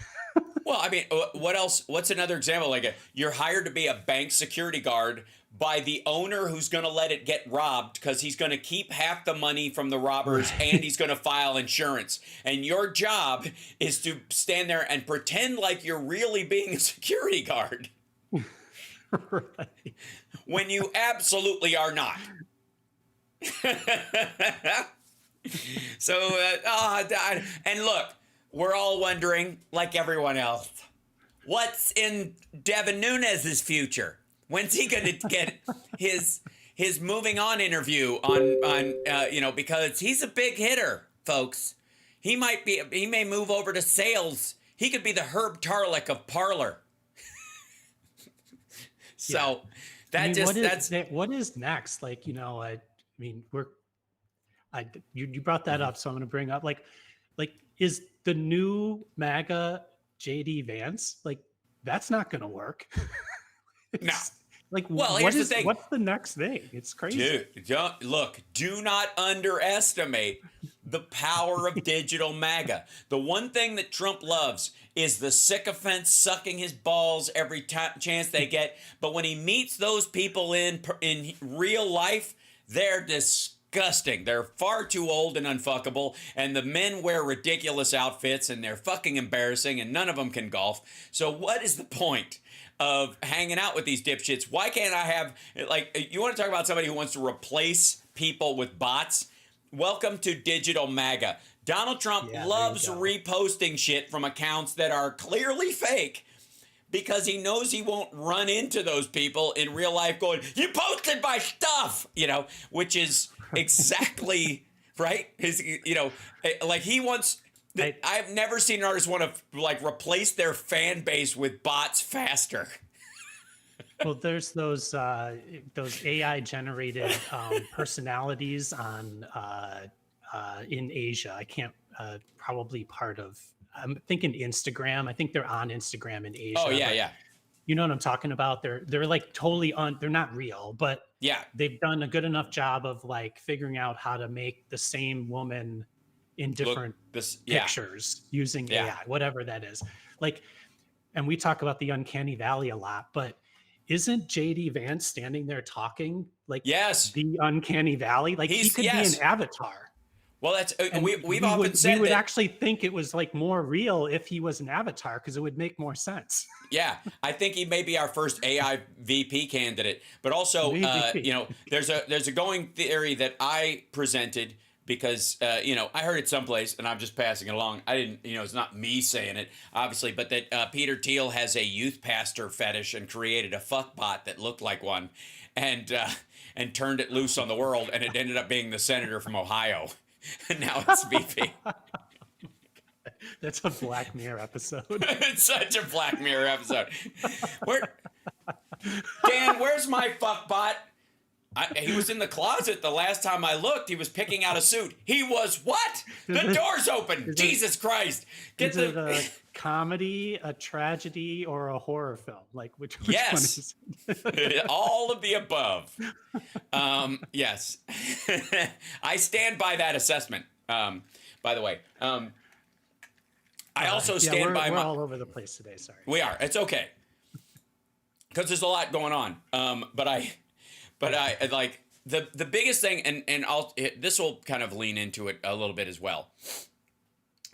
Well, I mean, what else? What's another example? Like you're hired to be a bank security guard by the owner who's going to let it get robbed because he's going to keep half the money from the robbers and he's going to file insurance. And your job is to stand there and pretend like you're really being a security guard. Right. When you absolutely are not. So, and look, we're all wondering, like everyone else, what's in Devin Nunes' future? When's he going to get his moving on interview on because he's a big hitter, folks. He may move over to sales. He could be the Herb Tarlick of Parlor. So what is next? Like, you brought that up, so I'm going to bring up like is the new MAGA JD Vance, like that's not going to work. No. Like, well, here's the thing. What's the next thing? It's crazy. Dude, do not underestimate the power of digital MAGA. The one thing that Trump loves is the sycophants sucking his balls every chance they get. But when he meets those people in real life, they're disgusting. They're far too old and unfuckable. And the men wear ridiculous outfits and they're fucking embarrassing and none of them can golf. So what is the point of hanging out with these dipshits? Why can't I have, like, you want to talk about somebody who wants to replace people with bots? Welcome to digital MAGA. Donald Trump loves reposting shit from accounts that are clearly fake because he knows he won't run into those people in real life going, you posted my stuff, which is exactly right. Like he wants... I've never seen an artist want to like replace their fan base with bots faster. Well, there's those AI generated personalities on in Asia. I can't probably part of. I'm thinking Instagram. I think they're on Instagram in Asia. Oh yeah. You know what I'm talking about? They're like totally they're not real, but they've done a good enough job of like figuring out how to make the same woman in different pictures using AI, whatever that is. Like, and we talk about the uncanny valley a lot, but isn't JD Vance standing there talking like the uncanny valley? Like he could be an avatar. Well, that's we've often said we would actually think it was like more real if he was an avatar because it would make more sense. Yeah, I think he may be our first AI VP candidate, but also there's a going theory that I presented. Because, I heard it someplace, and I'm just passing it along. I didn't, it's not me saying it, obviously, but that Peter Thiel has a youth pastor fetish and created a fuck bot that looked like one and turned it loose on the world, and it ended up being the senator from Ohio. And now it's VP. That's a Black Mirror episode. It's such a Black Mirror episode. Dan, where's my fuck bot? He was in the closet the last time I looked. He was picking out a suit. He was what? The door's open. Jesus Christ. Is it a comedy, a tragedy, or a horror film? Like which yes. one is it? All of the above. Yes. I stand by that assessment. By the way. I also stand by we're all over the place today. Sorry. We are. It's okay. Because there's a lot going on. But I like the biggest thing, and this will kind of lean into it a little bit as well.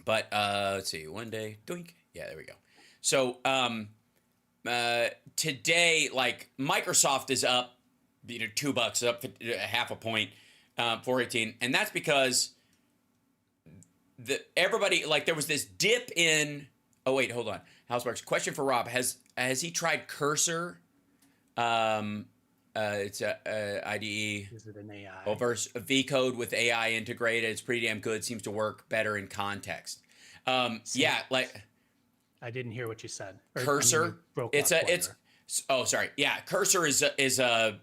But let's see, one day, doink. Yeah, there we go. So today, like Microsoft is up, $2, up half a point, 418, and that's because everybody, like, there was this dip in. Oh wait, hold on. Housemarks. Question for Rob: Has he tried Cursor? It's a IDE. Is it an AI? Over V code with AI integrated. It's pretty damn good. Seems to work better in context. Yeah, like I didn't hear what you said. Cursor. Oh, sorry. Yeah, Cursor is a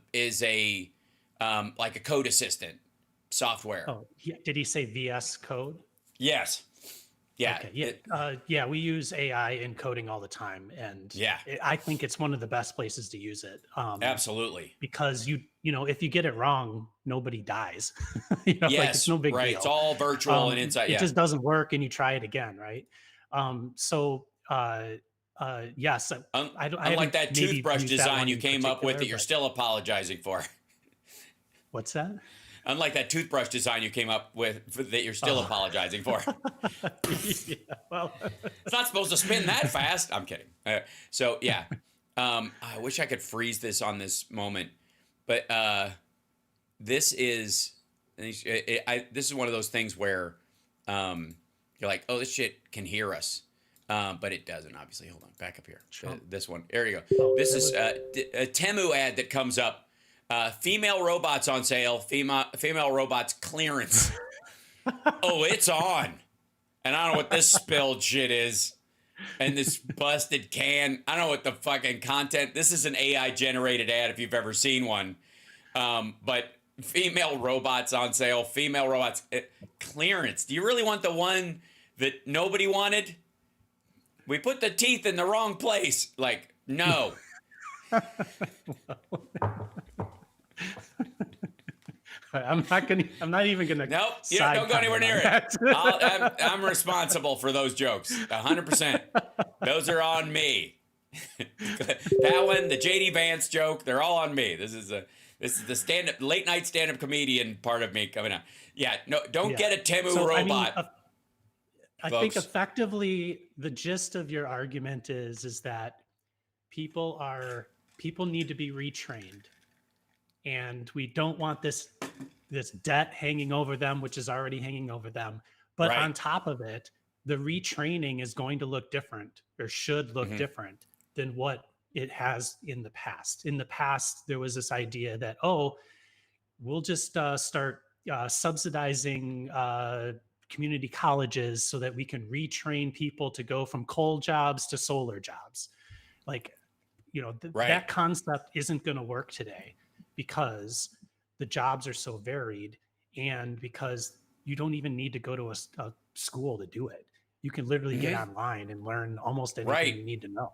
like a code assistant software. Oh, yeah. Did he say VS Code? Yes. Yeah. Okay. Yeah. We use AI in coding all the time, and I think it's one of the best places to use it. Absolutely. Because if you get it wrong, nobody dies. Yes. Like it's no big deal. It's all virtual and inside. It just doesn't work, and you try it again, right? Yes. Unlike that toothbrush design you came up with that you're still apologizing for. What's that? Unlike that toothbrush design you came up with that you're still apologizing for. Yeah, well, it's not supposed to spin that fast. I'm kidding. So yeah, I wish I could freeze this on this moment, but this is this is one of those things where you're like, oh, this shit can hear us, but it doesn't. Obviously, hold on, back up here. This one. There you go. This is a Temu ad that comes up. Female robots on sale. Female robots clearance. Oh, it's on. And I don't know what this spilled shit is. And this busted can. I don't know what the fucking content. This is an AI generated ad if you've ever seen one. But female robots on sale. Female robots clearance. Do you really want the one that nobody wanted? We put the teeth in the wrong place. Like, no. I'm not even gonna. Nope. Don't go anywhere near it. I'm responsible for those jokes. 100%. Those are on me. That one, the JD Vance joke, they're all on me. This is the late night stand up comedian part of me coming out. Yeah. No, don't get a Temu robot. I think effectively the gist of your argument is that people need to be retrained. And we don't want this debt hanging over them, which is already hanging over them. But on top of it, the retraining is going to look different, or should look different than what it has in the past. In the past, there was this idea that, we'll just start subsidizing community colleges so that we can retrain people to go from coal jobs to solar jobs. Like, that concept isn't going to work today, because the jobs are so varied, and because you don't even need to go to a school to do it. You can literally get online and learn almost anything you need to know,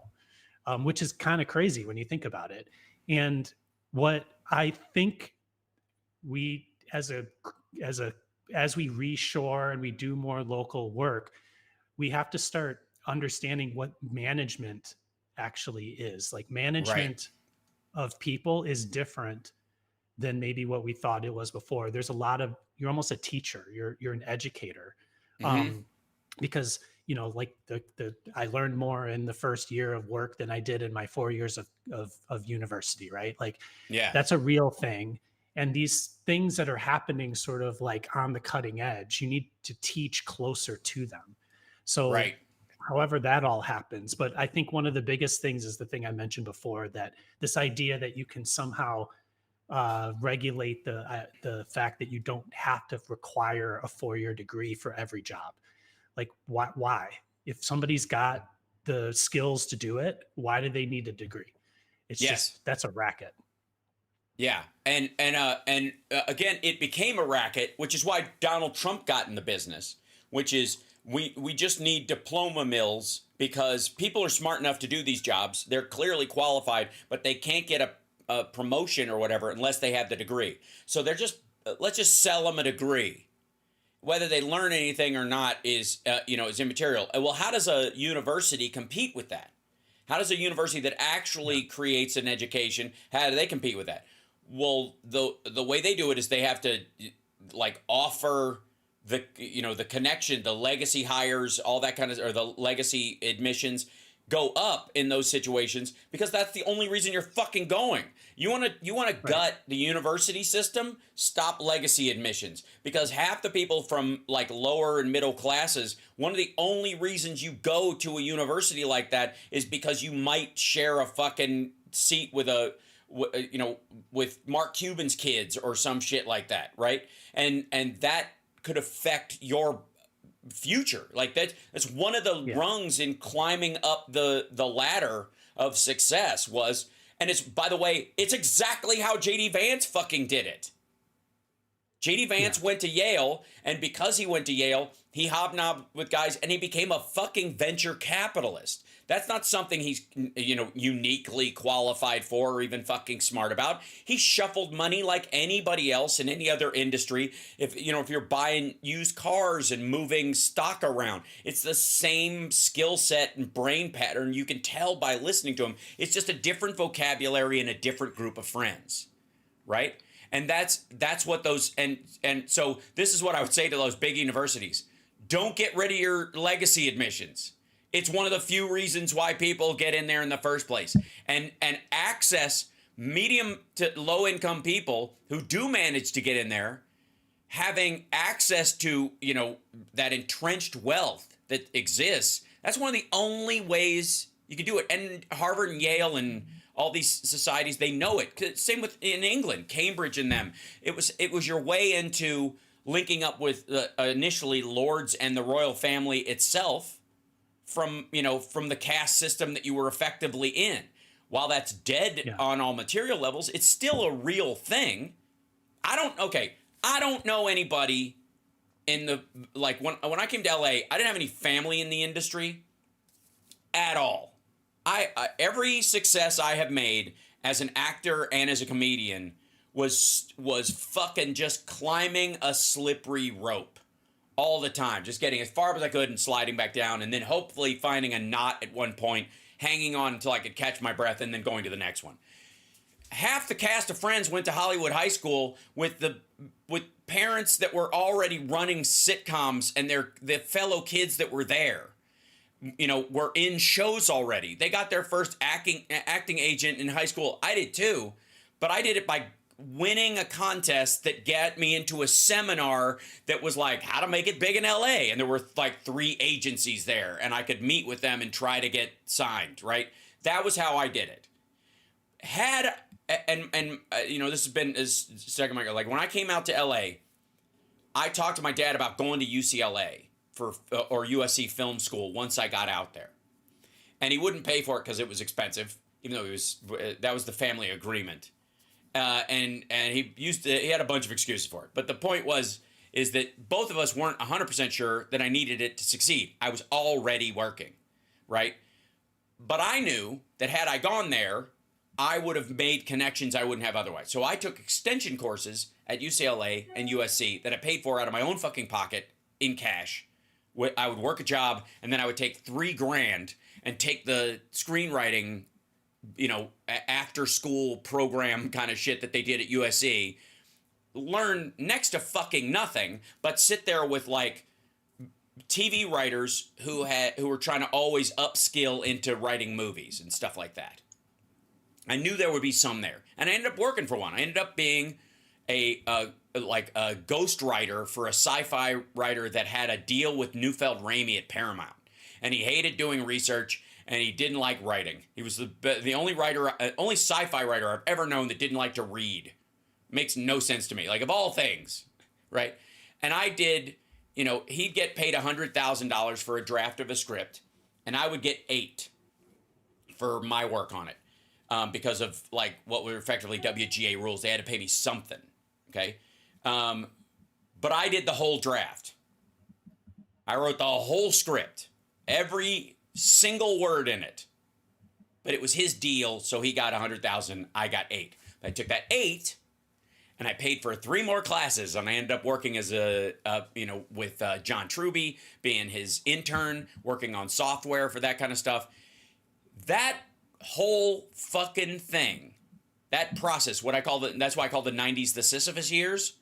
which is kind of crazy when you think about it. And what I think we, as we reshore and we do more local work, we have to start understanding what management actually is. Like, management of people is different than maybe what we thought it was before. There's a lot of, you're almost a teacher, you're an educator. Because like I learned more in the first year of work than I did in my 4 years of university, right? Like, that's a real thing. And these things that are happening sort of like on the cutting edge, you need to teach closer to them. So however that all happens. But I think one of the biggest things is the thing I mentioned before, that this idea that you can somehow regulate the fact that you don't have to require a 4-year degree for every job. Like, why? If somebody's got the skills to do it, why do they need a degree? It's just, that's a racket. Yeah, and again, it became a racket, which is why Donald Trump got in the business. Which is we just need diploma mills because people are smart enough to do these jobs. They're clearly qualified, but they can't get a promotion or whatever unless they have the degree. So they're just let's just sell them a degree. Whether they learn anything or not is is immaterial. Well, how does a university compete with that? How does a university that actually creates an education, how do they compete with that? Well, the way they do it is they have to like offer the connection, the legacy hires, all that kind of, or the legacy admissions go up in those situations because that's the only reason you're fucking going. You want to gut the university system, stop legacy admissions because half the people from like lower and middle classes, one of the only reasons you go to a university like that is because you might share a fucking seat with with Mark Cuban's kids or some shit like that, right? And that could affect your future. Like that's one of the rungs in climbing up the ladder of success was, and it's, by the way, it's exactly how JD Vance fucking did it. JD Vance went to Yale, and because he went to Yale, he hobnobbed with guys and he became a fucking venture capitalist. That's not something he's, uniquely qualified for or even fucking smart about. He shuffled money like anybody else in any other industry. If you're buying used cars and moving stock around, it's the same skill set and brain pattern. You can tell by listening to him. It's just a different vocabulary and a different group of friends, right? And that's what those, and so this is what I would say to those big universities. Don't get rid of your legacy admissions. It's one of the few reasons why people get in there in the first place. And access medium to low income people who do manage to get in there, having access to, that entrenched wealth that exists. That's one of the only ways you can do it. And Harvard and Yale and all these societies, they know it. Same with in England, Cambridge and them. It was your way into linking up with initially lords and the royal family itself from the caste system that you were effectively in. While that's dead on all material levels, it's still a real thing. I don't know anybody in the, like when I came to LA, I didn't have any family in the industry at all. Every success I have made as an actor and as a comedian was fucking just climbing a slippery rope all the time, just getting as far as I could and sliding back down, and then hopefully finding a knot at one point, hanging on until I could catch my breath, and then going to the next one. Half the cast of Friends went to Hollywood high school with parents that were already running sitcoms, and the fellow kids that were there, were in shows already. They got their first acting agent in high school. I did too, but I did it by winning a contest that got me into a seminar that was like how to make it big in LA. And there were like 3 agencies there and I could meet with them and try to get signed, right? That was how I did it. This has been a second ago. Like when I came out to LA, I talked to my dad about going to UCLA or USC film school once I got out there. And he wouldn't pay for it because it was expensive, even though that was the family agreement. And he had a bunch of excuses for it. But the point is that both of us weren't 100% sure that I needed it to succeed. I was already working, right? But I knew that had I gone there, I would have made connections I wouldn't have otherwise. So I took extension courses at UCLA and USC that I paid for out of my own fucking pocket in cash. I would work a job and then I would take $3,000 and take the screenwriting after school program kind of shit that they did at USC, learn next to fucking nothing, but sit there with like TV writers who were trying to always upskill into writing movies and stuff like that. I knew there would be some there, and I ended up working for one. I ended up being a ghost writer for a sci-fi writer that had a deal with Neufeld Ramey at Paramount, and he hated doing research. And he didn't like writing. He was the only sci-fi writer I've ever known that didn't like to read. Makes no sense to me. Like, of all things, right? And I did, he'd get paid $100,000 for a draft of a script, and I would get $8 for my work on it. because of like what were effectively WGA rules. They had to pay me something. Okay. But I did the whole draft. I wrote the whole script, every single word in it. But it was his deal, so he got 100,000. I got 8. But I took that 8, and I paid for 3 more classes, and I ended up working as with John Truby, being his intern, working on software for that kind of stuff. That whole fucking thing, that process, that's why I call the 90s the Sisyphus years,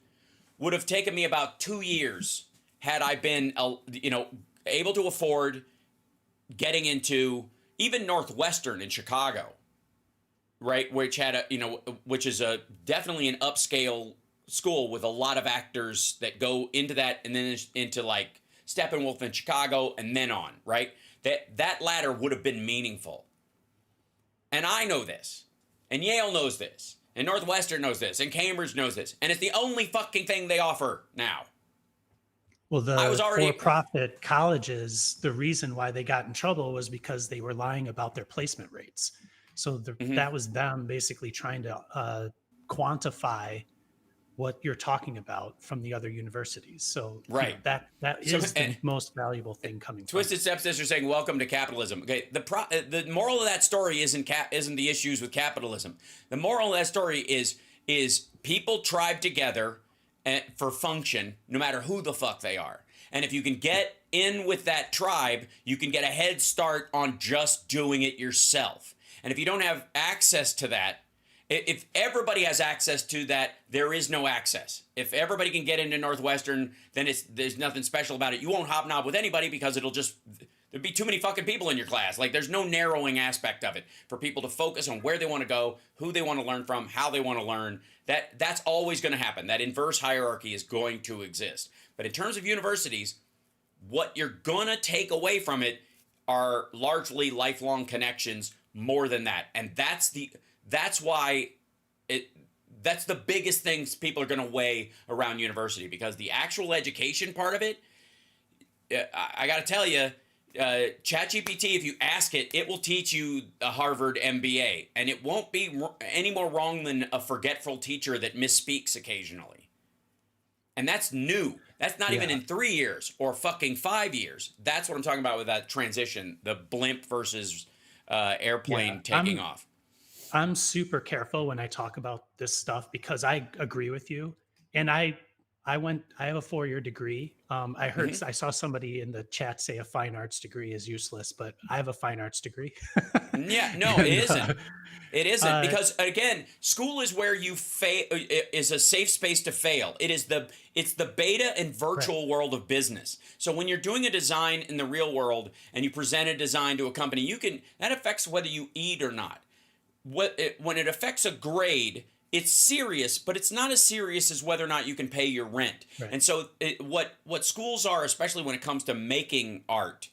would have taken me about 2 years had I been, able to afford getting into even Northwestern in Chicago, right? Which had which is definitely an upscale school with a lot of actors that go into that and then into like Steppenwolf in Chicago and then on, right? That ladder would have been meaningful. And I know this, and Yale knows this, and Northwestern knows this, and Cambridge knows this, and it's the only fucking thing they offer now. Well, the for-profit colleges, the reason why they got in trouble was because they were lying about their placement rates. So that was them basically trying to quantify what you're talking about from the other universities. So right, that is the most valuable thing coming. Twisted Stepsister saying, "Welcome to capitalism." Okay, the moral of that story isn't the issues with capitalism. The moral of that story is people tribe together for function, no matter who the fuck they are. And if you can get in with that tribe, you can get a head start on just doing it yourself. And if you don't have access to that, if everybody has access to that, there is no access. If everybody can get into Northwestern, then there's nothing special about it. You won't hobnob with anybody because there'd be too many fucking people in your class. Like, there's no narrowing aspect of it for people to focus on where they want to go, who they want to learn from, how they want to learn. That's always going to happen. That inverse hierarchy is going to exist. But in terms of universities, what you're going to take away from it are largely lifelong connections more than that. And that's the biggest things people are going to weigh around university, because the actual education part of it, I got to tell you, ChatGPT, if you ask it, it will teach you a Harvard MBA, and it won't be any more wrong than a forgetful teacher that misspeaks occasionally. And that's new. That's not even in 3 years or fucking 5 years. That's what I'm talking about with that transition, the blimp versus airplane taking off. I'm super careful when I talk about this stuff because I agree with you. And I have a 4-year degree. I saw somebody in the chat say a fine arts degree is useless, but I have a fine arts degree. Yeah, no, it isn't. It isn't, because again, school is where you is a safe space to fail. It's the beta and virtual world of business. So when you're doing a design in the real world and you present a design to a company, that affects whether you eat or not. When it affects a grade, it's serious, but it's not as serious as whether or not you can pay your rent. Right. And so what schools are, especially when it comes to making art,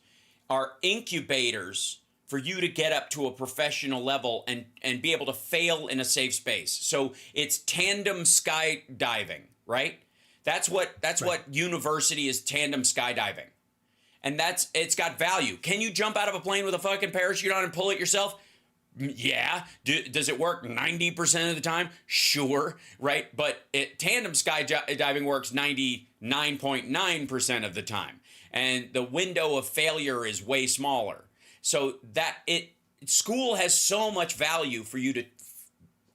are incubators for you to get up to a professional level and be able to fail in a safe space. So it's tandem skydiving, right? That's what university is, tandem skydiving. And it's got value. Can you jump out of a plane with a fucking parachute on and pull it yourself? Yeah. Does it work 90% of the time? Sure. Right. But tandem skydiving works 99.9% of the time. And the window of failure is way smaller. So school has so much value for you to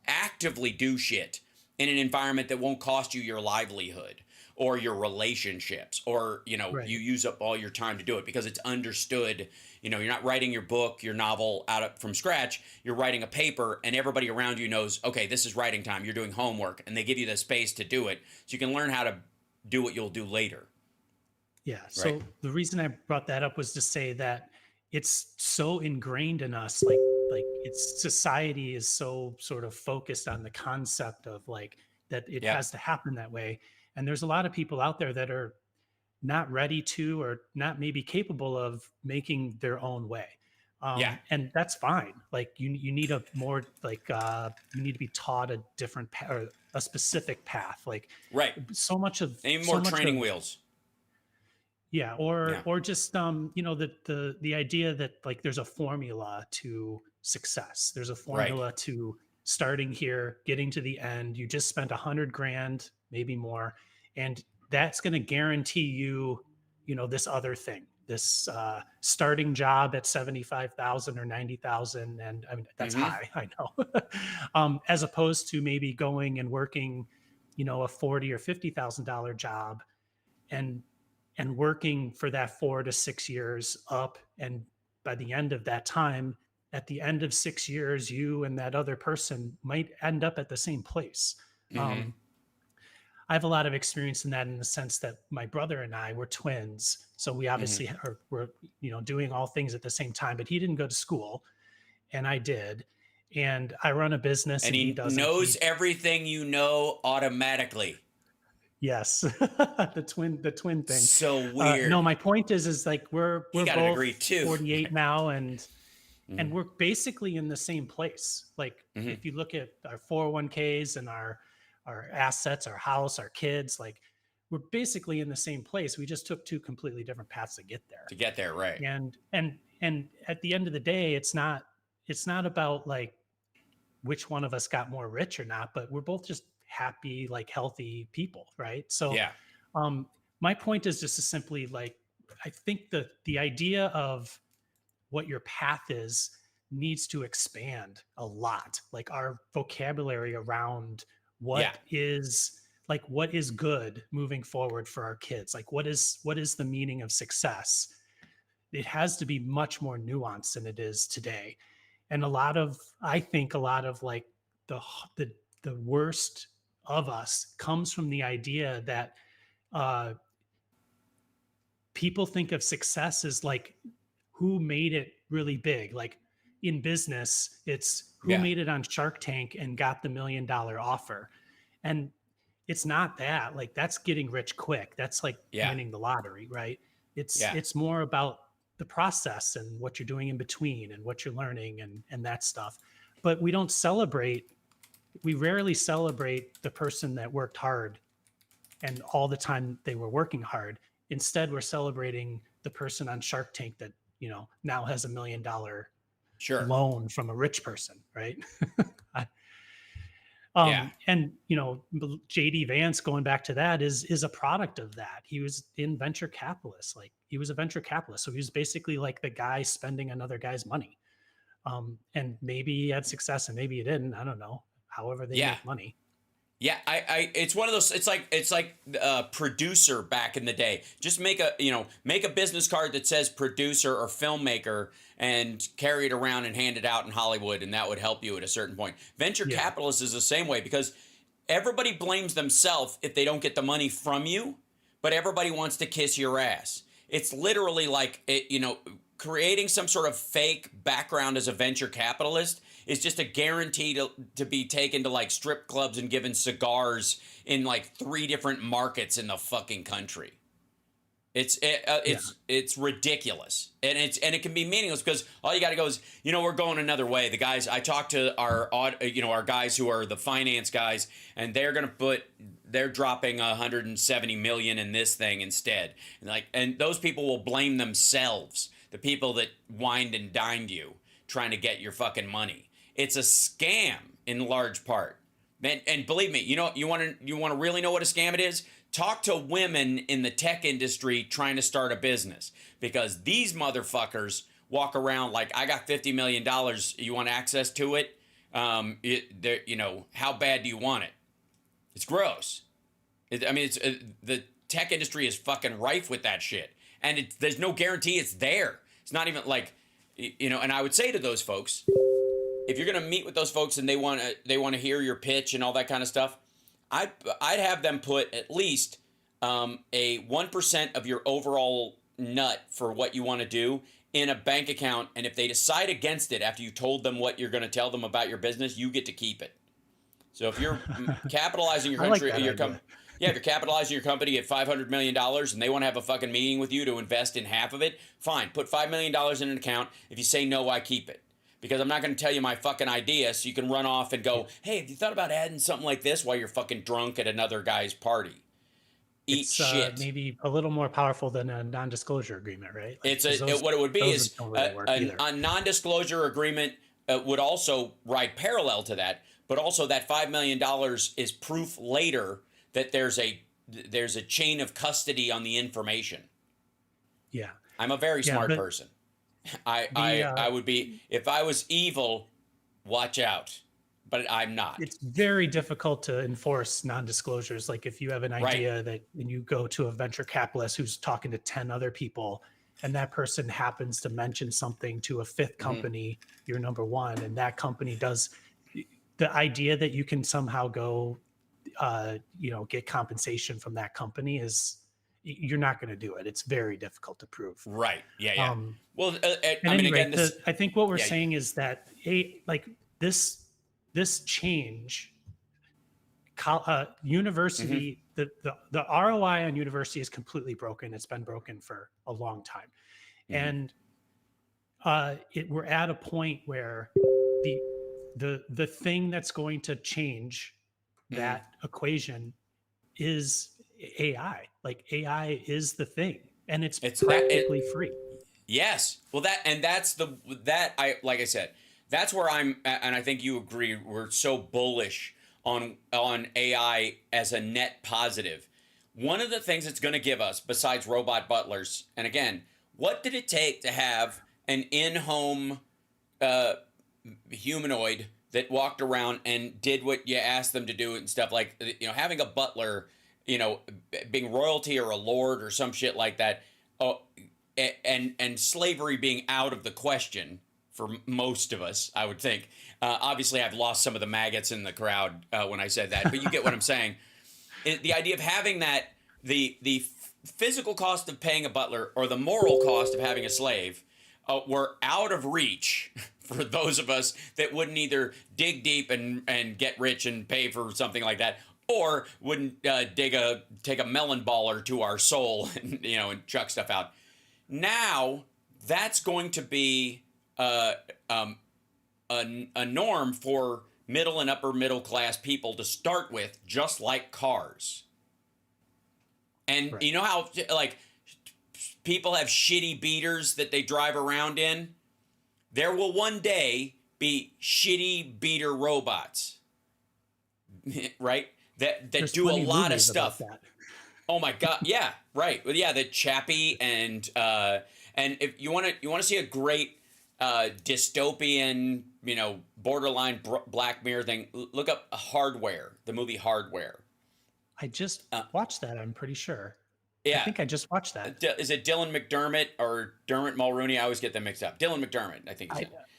actively do shit in an environment that won't cost you your livelihood or your relationships, or, you use up all your time to do it because it's understood. You're not writing your book, your novel from scratch. You're writing a paper, and everybody around you knows, okay, this is writing time. You're doing homework, and they give you the space to do it so you can learn how to do what you'll do later. Yeah. So the reason I brought that up was to say that it's so ingrained in us, like society is so sort of focused on the concept of like that it has to happen that way. And there's a lot of people out there that are not ready to, or not maybe capable of making their own way. And that's fine. Like you need a more you need to be taught a different or a specific path. Like so much of more training wheels. Yeah. Or just, the idea that like there's a formula to success. There's a Right. formula to starting here, getting to the end. You just spent 100 grand, maybe more, and that's going to guarantee you, this other thing, this starting job at 75,000 or 90,000. And I mean, that's Mm-hmm. high, I know, as opposed to maybe going and working, a 40 or $50,000 job and working for that 4 to 6 years up. And by the end of that time, at the end of 6 years, you and that other person might end up at the same place. Mm-hmm. um, I have a lot of experience in that, in the sense that my brother and I were twins, so we Mm-hmm. obviously were doing all things at the same time. But he didn't go to school, and I did, and I run a business, And and he he doesn't. knows everything you know automatically. Yes, the twin thing. So No, weird. my point is like we're He got a both degree too. 48 now, and Mm-hmm. we're basically in the same place. Like Mm-hmm. if you look at our 401ks and our assets, our house, our kids, like we're basically in the same place. We just took two completely different paths to get there. To get there, right? And at the end of the day, it's not about like which one of us got more rich or not, but we're both just happy, like healthy people, right? So Yeah. um my point is just to simply like, I think the idea of what your path is needs to expand a lot. Like our vocabulary around Yeah. what is good moving forward for our kids. Like what is the meaning of success? It has to be much more nuanced than it is today. And I think a lot of like the the the worst of us comes from the idea that uh people think of success as like who made it really big. Like in business, it's who Yeah. made it on Shark Tank and got the $1 million offer. And it's not that. Like that's getting rich quick. That's like Yeah. winning the lottery, right? It's Yeah. it's more about the process and what you're doing in between and what you're learning and that stuff. But we rarely celebrate the person that worked hard and all the time they were working hard. Instead, we're celebrating the person on Shark Tank that, now has $1 million Sure. loan from a rich person, right? Yeah. And JD Vance, going back to that, is a product of that. He was in venture capitalist, like he was a venture capitalist, so he was basically like the guy spending another guy's money. And maybe he had success and maybe he didn't. I don't know. However, they Yeah. make money. Yeah, it's one of those. It's like producer back in the day. Just make a business card that says producer or filmmaker and carry it around and hand it out in Hollywood, and that would help you at a certain point. Venture Yeah. capitalists is the same way because everybody blames themselves if they don't get the money from you, but everybody wants to kiss your ass. It's literally like creating some sort of fake background as a venture capitalist is just a guarantee to be taken to like strip clubs and given cigars in like 3 different markets in the fucking country. It's ridiculous, and it can be meaningless because all you got to go is we're going another way. The guys I talked to our guys who are the finance guys, and they're dropping 170 million in this thing instead, and those people will blame themselves, the people that wined and dined you trying to get your fucking money. It's a scam in large part. And believe me, you want to really know what a scam it is? Talk to women in the tech industry trying to start a business, because these motherfuckers walk around like, I got $50 million. You want access to it? How bad do you want it? It's gross. The tech industry is fucking rife with that shit. And there's no guarantee it's there. It's not even like, and I would say to those folks, if you're going to meet with those folks and they want to hear your pitch and all that kind of stuff, I'd have them put at least a 1% of your overall nut for what you want to do in a bank account. And if they decide against it after you told them what you're going to tell them about your business, you get to keep it. So if you're capitalizing your country, if you're capitalizing your company at $500 million and they want to have a fucking meeting with you to invest in half of it, fine, put $5 million in an account. If you say no, I keep it. Because I'm not going to tell you my fucking idea so you can run off and go, hey, have you thought about adding something like this while you're fucking drunk at another guy's party? Eat shit. Maybe a little more powerful than a non-disclosure agreement, right? Like, what it would be is really a non-disclosure agreement would also ride parallel to that, but also that $5 million is proof later that there's a chain of custody on the information. Yeah. I'm a very Yeah. smart But person. I, the, I I would be, if I was evil, watch out. But I'm not. it's very difficult to enforce non-disclosures. Like if you have an Right. idea that and you go to a venture capitalist who's talking to 10 other people and that person happens to mention something to a fifth Mm-hmm. company, you're number one, and that company does, the idea that you can somehow go get compensation from that company is, you're not going to do it. It's very difficult to prove. Right. Yeah. Yeah. um Well, at I mean, any again, rate, this. I think what we're Yeah. saying is that this change, university, Mm-hmm. the ROI on university is completely broken. It's been broken for a long time. Mm-hmm. And we're at a point where the thing that's going to change Mm-hmm. that equation is AI. Like AI is the thing, and it's practically free. Yes. Well, like I said, that's where I'm, and I think you agree. We're so bullish on AI as a net positive. One of the things it's going to give us, besides robot butlers, and again, what did it take to have an in-home humanoid that walked around and did what you asked them to do and stuff, like, having a butler, being royalty or a lord or some shit like that. Oh, and slavery being out of the question for most of us, I would think. Obviously, I've lost some of the maggots in the crowd when I said that, but you get what I'm saying. The idea of having that, the physical cost of paying a butler or the moral cost of having a slave were out of reach for those of us that wouldn't either dig deep and get rich and pay for something like that, or wouldn't take a melon baller to our soul and chuck stuff out. Now that's going to be a norm for middle and upper middle class people to start with, just like cars. And Right. you know how, like, people have shitty beaters that they drive around in? There will one day be shitty beater robots, right? That There's do a plenty lot of movies about stuff. that. Oh my god, yeah, right. Well, yeah, the Chappie and if you want to see a great dystopian, borderline Black Mirror thing, look up Hardware, the movie Hardware. I just watched that, I'm pretty sure. Yeah. I think I just watched that. Is it Dylan McDermott or Dermot Mulroney? I always get them mixed up. Dylan McDermott, I think.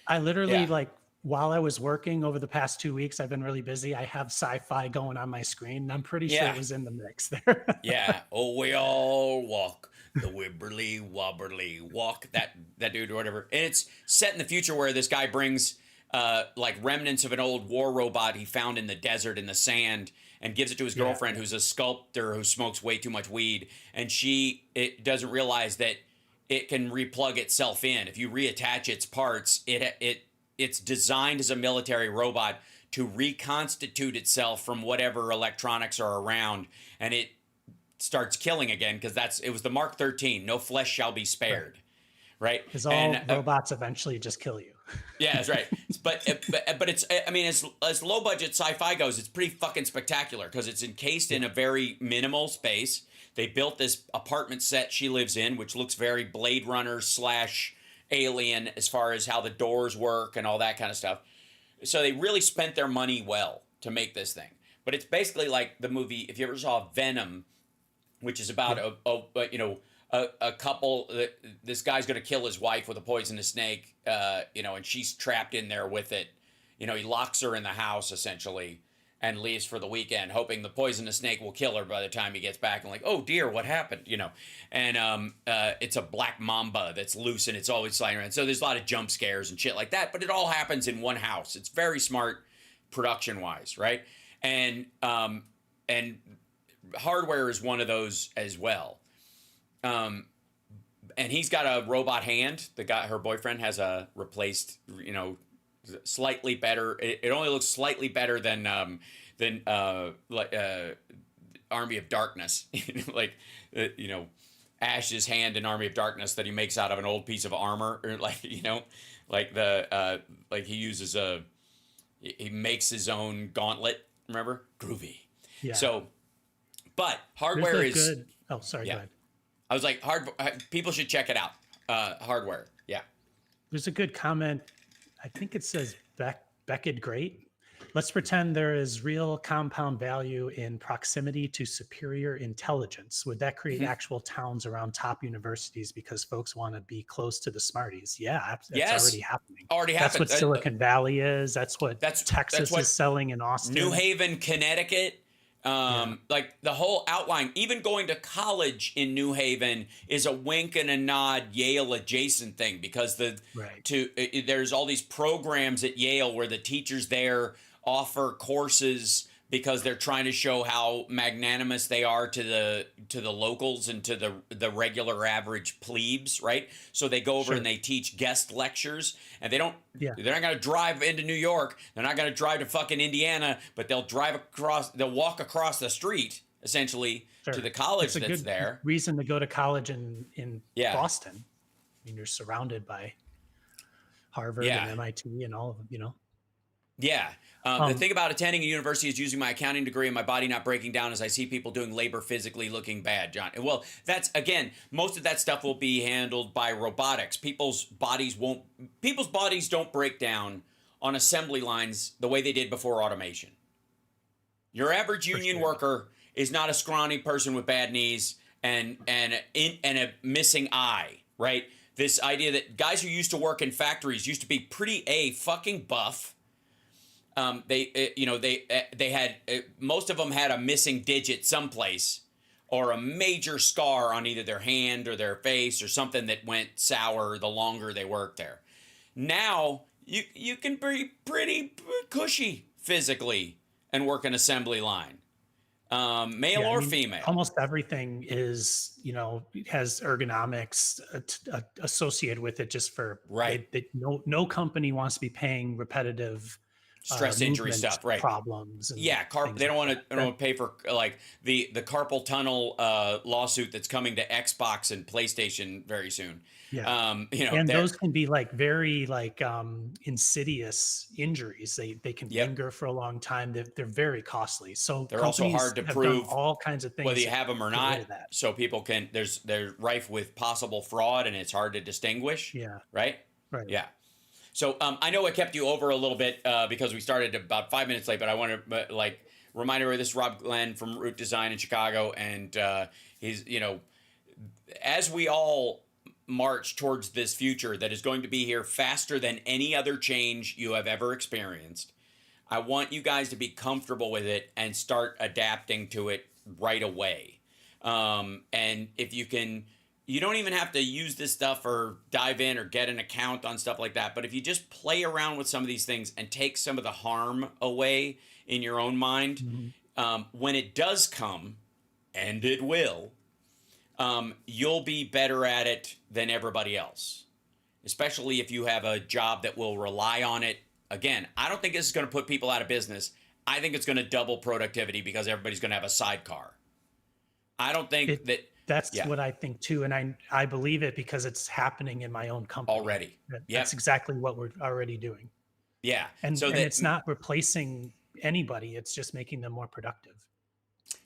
I literally, Yeah. like, while I was working over the past 2 weeks, I've been really busy. I have sci-fi going on my screen, and I'm pretty sure Yeah. it was in the mix there. Yeah. Oh, we all walk the wibberly wobberly walk. That dude or whatever. And it's set in the future where this guy brings like remnants of an old war robot he found in the desert in the sand and gives it to his girlfriend, who's a sculptor who smokes way too much weed, and it doesn't realize that it can replug itself in. If you reattach its parts, it's designed as a military robot to reconstitute itself from whatever electronics are around, and it starts killing again because it was the Mark 13. No flesh shall be spared, right? Because all robots eventually just kill you. Yeah, that's right. But it's, I mean, as low budget sci-fi goes, it's pretty fucking spectacular because it's encased in a very minimal space. They built this apartment set she lives in, which looks very Blade Runner / Alien as far as how the doors work and all that kind of stuff. So they really spent their money well to make this thing. But it's basically like the movie, if you ever saw Venom, which is about a couple. This guy's going to kill his wife with a poisonous snake, and she's trapped in there with it. He locks her in the house essentially and leaves for the weekend, hoping the poisonous snake will kill her by the time he gets back. And like, oh dear, what happened? And it's a black mamba that's loose and it's always flying around. So there's a lot of jump scares and shit like that. But it all happens in one house. It's very smart production wise, right? And Hardware is one of those as well. And he's got a robot hand. Her boyfriend has a replaced, slightly better. It only looks slightly better than Army of Darkness, Ash's hand in Army of Darkness that he makes out of an old piece of armor, or like like the like he uses he makes his own gauntlet. Remember, groovy. Yeah. So, but There's hardware a is good. Oh, sorry. Go yeah. ahead. I was like people should check it out. Hardware, yeah. There's a good comment. I think it says Beckett Great. Let's pretend there is real compound value in proximity to superior intelligence. Would that create actual towns around top universities because folks want to be close to the smarties? Yeah, that's Yes, already happening. already That's happened. what Silicon Valley is. That's what That's Texas what is selling in Austin. New Haven, Connecticut. Like the whole outline, even going to college in New Haven is a wink and a nod Yale adjacent thing, because there's all these programs at Yale where the teachers there offer courses because they're trying to show how magnanimous they are to the locals and to the regular average plebes, right? So they go over and they teach guest lectures, and they're not going to drive into New York, they're not going to drive to fucking Indiana, but they'll walk across the street essentially to the college it's a that's good there. reason to go to college in Boston. I mean, you're surrounded by Harvard and MIT and all of them, you know. Yeah. The thing about attending a university is using my accounting degree and my body not breaking down as I see people doing labor physically looking bad, John. Well, that's, again, most of that stuff will be handled by robotics. People's bodies don't break down on assembly lines the way they did before automation. Your average union worker is not a scrawny person with bad knees and a missing eye, right? This idea that guys who used to work in factories used to be pretty fucking buff. They had most of them had a missing digit someplace, or a major scar on either their hand or their face, or something that went sour the longer they worked there. Now you can be pretty cushy physically and work an assembly line, male or female. Almost everything is, has ergonomics associated with it, just for no company wants to be paying repetitive stress injury stuff, right? Problems. And they don't want to pay for like the carpal tunnel lawsuit that's coming to Xbox and PlayStation very soon. Yeah, and those can be like very insidious injuries. They can linger for a long time. They're very costly. So they're also hard to prove all kinds of things, whether you have them or not. So people can they're rife with possible fraud, and it's hard to distinguish. Yeah. Right. Yeah. So I know I kept you over a little bit because we started about 5 minutes late, but I want to remind everybody, this is Rob Glenn from Root Design in Chicago, and he's, as we all march towards this future that is going to be here faster than any other change you have ever experienced, I want you guys to be comfortable with it and start adapting to it right away. And if you can, you don't even have to use this stuff or dive in or get an account on stuff like that. But if you just play around with some of these things and take some of the harm away in your own mind, when it does come, and it will, you'll be better at it than everybody else, especially if you have a job that will rely on it. Again, I don't think this is going to put people out of business. I think it's going to double productivity because everybody's going to have a sidecar. I don't think That's what I think too, and I believe it because it's happening in my own company already. That's exactly what we're already doing. Yeah, and it's not replacing anybody; it's just making them more productive.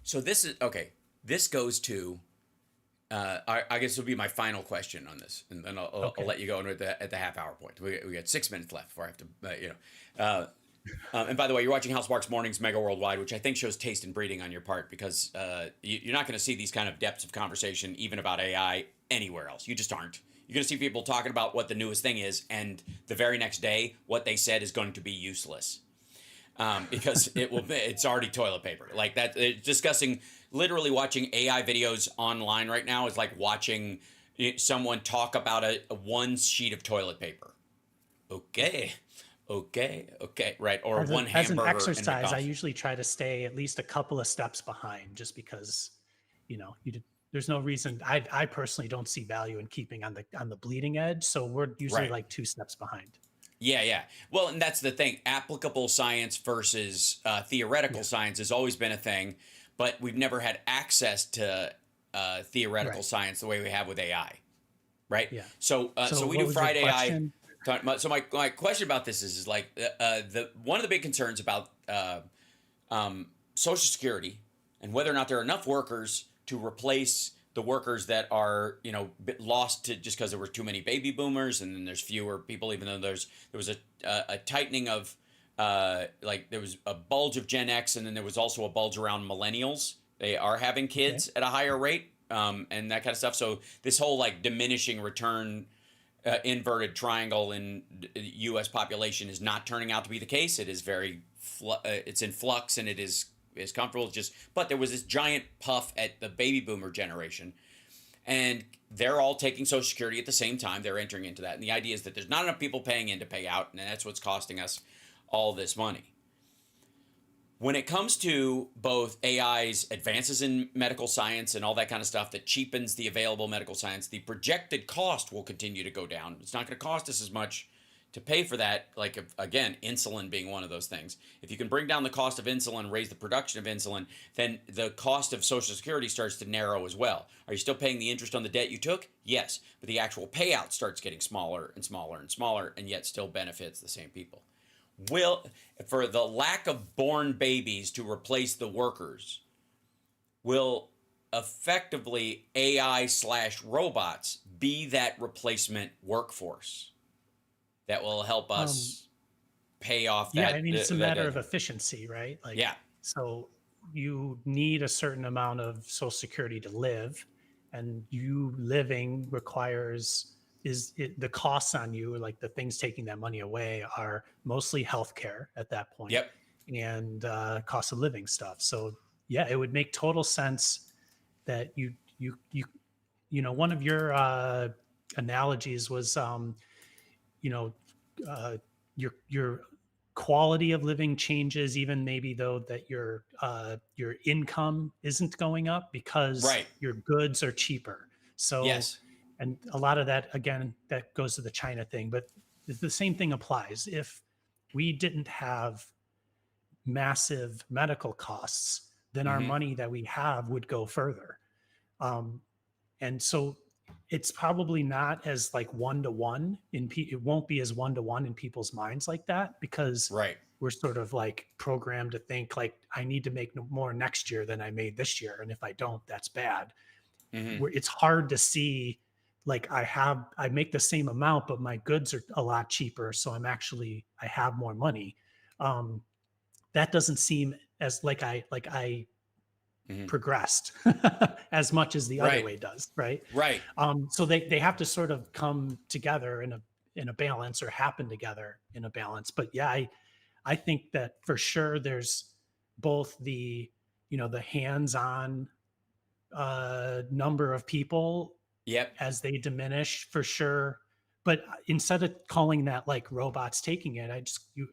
So this is okay. This goes to, I guess, will be my final question on this, and then I'll let you go at the half hour point. We got 6 minutes left before I have to, and by the way, you're watching Housemarque's Mornings Mega Worldwide, which I think shows taste and breeding on your part, because you're not going to see these kind of depths of conversation, even about AI, anywhere else. You just aren't. You're going to see people talking about what the newest thing is, and the very next day, what they said is going to be useless, because it's already toilet paper. Like that, discussing, literally watching AI videos online right now is like watching someone talk about one sheet of toilet paper. Okay, right. Or one hamburger. As an exercise, I usually try to stay at least a couple of steps behind, just because, there's no reason. I personally don't see value in keeping on the bleeding edge. So we're usually like 2 steps behind. Yeah. Well, and that's the thing. Applicable science versus theoretical science has always been a thing, but we've never had access to theoretical Right. science the way we have with AI, right? Yeah. So we what do was your Friday AI. question? So my question about this is like the one of the big concerns about Social Security and whether or not there are enough workers to replace the workers that are lost to just because there were too many baby boomers, and then there's fewer people, even though there was a tightening of like there was a bulge of Gen X, and then there was also a bulge around millennials. They are having Okay. kids at a higher rate, and that kind of stuff. So this whole like diminishing return inverted triangle in U.S. population is not turning out to be the case. It is very it's in flux, and it is comfortable. Just but there was this giant puff at the baby boomer generation, and they're all taking Social Security at the same time. They're entering into that, and the idea is that there's not enough people paying in to pay out, and that's what's costing us all this money. When it comes to both AI's advances in medical science and all that kind of stuff that cheapens the available medical science, the projected cost will continue to go down. It's not going to cost us as much to pay for that. Like, again, insulin being one of those things. If you can bring down the cost of insulin, raise the production of insulin, then the cost of Social Security starts to narrow as well. Are you still paying the interest on the debt you took? Yes, but the actual payout starts getting smaller and smaller and smaller, and yet still benefits the same people. For the lack of born babies to replace the workers, will effectively AI/robots be that replacement workforce that will help Um, us pay off yeah, that? I mean, it's a matter of efficiency, right? Like, Yeah, so you need a certain amount of Social Security to live, and you living requires the costs on you, like the things taking that money away, are mostly healthcare at that point, yep, and cost of living stuff. So yeah, it would make total sense that one of your analogies was you know your quality of living changes, even maybe though that your income isn't going up because right, your goods are cheaper. So, yes, and a lot of that, again, that goes to the China thing, but the same thing applies. If we didn't have massive medical costs, then our mm-hmm. money that we have would go further. um, and so it's probably not as like one to one it won't be as one to one in people's minds like that, because Right, we're sort of like programmed to think like I need to make more next year than I made this year, and if I don't, that's bad. mm-hmm. Where it's hard to see like I make the same amount but my goods are a lot cheaper, so I have more money. um that doesn't seem as like I Mm-hmm. progressed as much as the other Right, way does, right? right, So they have to sort of come together in a balance, or happen together in a balance. But yeah, I think that for sure there's both the hands-on number of people yep, as they diminish for sure. But instead of calling that like robots taking it,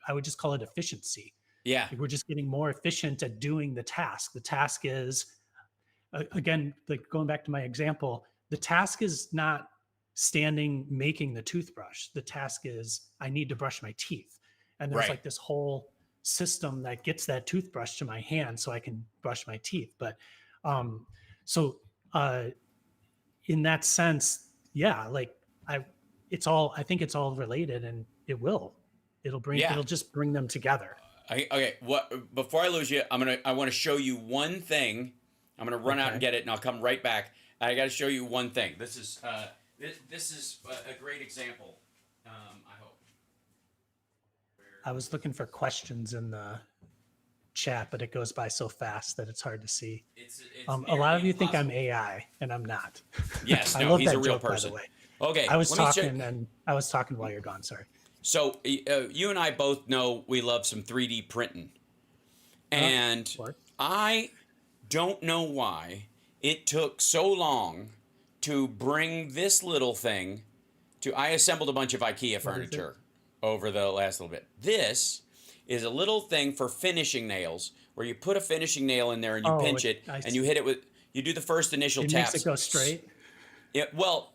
I would just call it efficiency. yeah, Like we're just getting more efficient at doing the task. The task is, again, like going back to my example, the task is not standing making the toothbrush. The task is I need to brush my teeth. And there's right, like this whole system that gets that toothbrush to my hand so I can brush my teeth. But um, so uh, in that sense, yeah, like I think it's all related, and yeah. it'll just bring them together. Okay, what before I lose you, I want to show you one thing. I'm gonna run out and Okay. get it, and I'll come right back. I got to show you one thing. This is a great example. I hope. I was looking for questions in the chat, but it goes by so fast that it's hard to see. It's A lot nearly of you think I'm impossible. AI, and I'm not. Yes, I no, love he's a that real joke, by the person. way. Okay, I was let me show. talking, and I was talking while you're gone. Sorry. So you and I both know we love some 3D printing, and What? I don't know why it took so long to bring this little thing to. I assembled a bunch of IKEA What is it? furniture over the last little bit. This is a little thing for finishing nails where you put a finishing nail in there and you Oh, pinch it I and you see. hit it with, you do the first initial It makes taps. it go straight. Well,